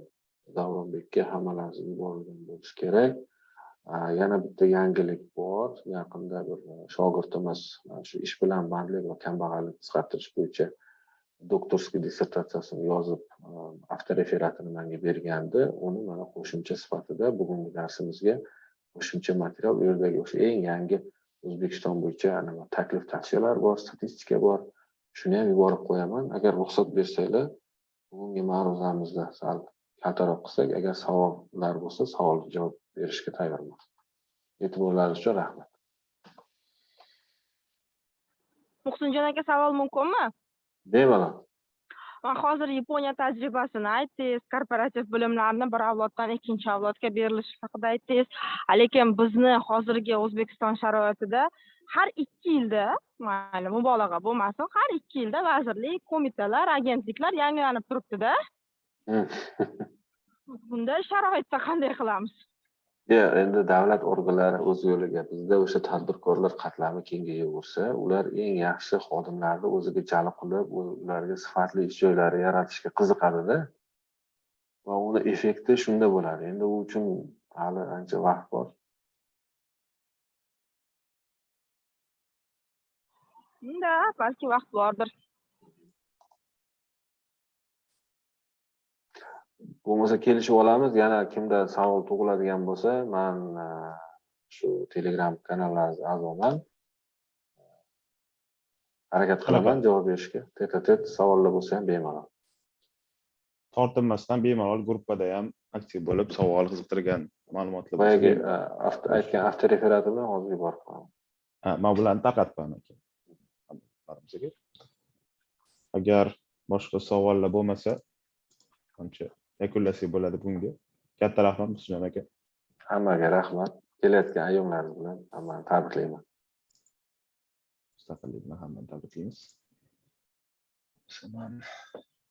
Davronbekka hammalaringiz yuborilgan bo'lishi kerak. Yana bitta yangilik bor. Yaqinda bir shogirdimiz shu ish bilan bandlik va kambag'allikni qisqartirish bo'yicha doktorskiy dissertatsiyasini yozib, avtoreferatini menga bergandi. Uni mana qo'shimcha sifatida bugungi darsimizga qo'shimcha material, u yerdagi o'sha eng yangi O'zbekiston bo'yicha taklif tavsiyalar bor, statistika bor. Shuni ham yuborib qo'yaman. Agar ruxsat bersanglar, bugungi ma'ruzamizda sal kaltaroq qilsak, agar savollar bo'lsa, savolga javob berishga tayyorman. E'tiborlaringiz uchun rahmat. Muhsinjon aka, savol mumkinmi? Bemalol. Man hozir Yaponiya tajribasini aytdingiz, korporativ bilimlarni bir avloddan ikkinchi avlodga berilishi haqida aytdingiz. Lekin bizni hozirgi O'zbekiston sharoitida har 2 yilda, mayli mubolag'a bo'lmasin, har 2 yilda vazirlik, qo'mitalar, agentliklar yangilanib turibdi-da. Bunday sharoitda qanday qilamiz? Endi davlat organlari o'z yo'liga, bizda o'sha tadbirkorlar qatlami kengayaversa, ular eng yaxshi xodimlarni o'ziga jalb qilib, ularga sifatli ish joylari yaratishga qiziqadi-da. Va uni effekti shunda bo'ladi. Endi u uchun hali ancha vaqt bor. Unda balki vaqt bordir. Bo'lmasa kelishib olamiz. Yana kimda savol tug'iladigan bo'lsa, men shu Telegram kanallarimizga a'zoman. Harakat qilaman javob berishga. Tet-a-tet savollar bo'lsa ham bemalol. Tortinmasdan bemalol gruppada ham aktiv bo'lib, savol qiziqtirgan ma'lumotlar bo'lsa. Boyagi aytgan avtoreferatimni hozir yuborib qo'yaman. Men bilan tarqatman aka. Agar boshqa savollar bo'lmasa, qancha yakunlasak bo'ladi bunga. Katta rahmat Muhsinjon aka. Hammaga rahmat. Kelayotgan ayyomlaringiz bilan hammani tabriklayman. Mustaqillik bilan hammani tabriklaymiz.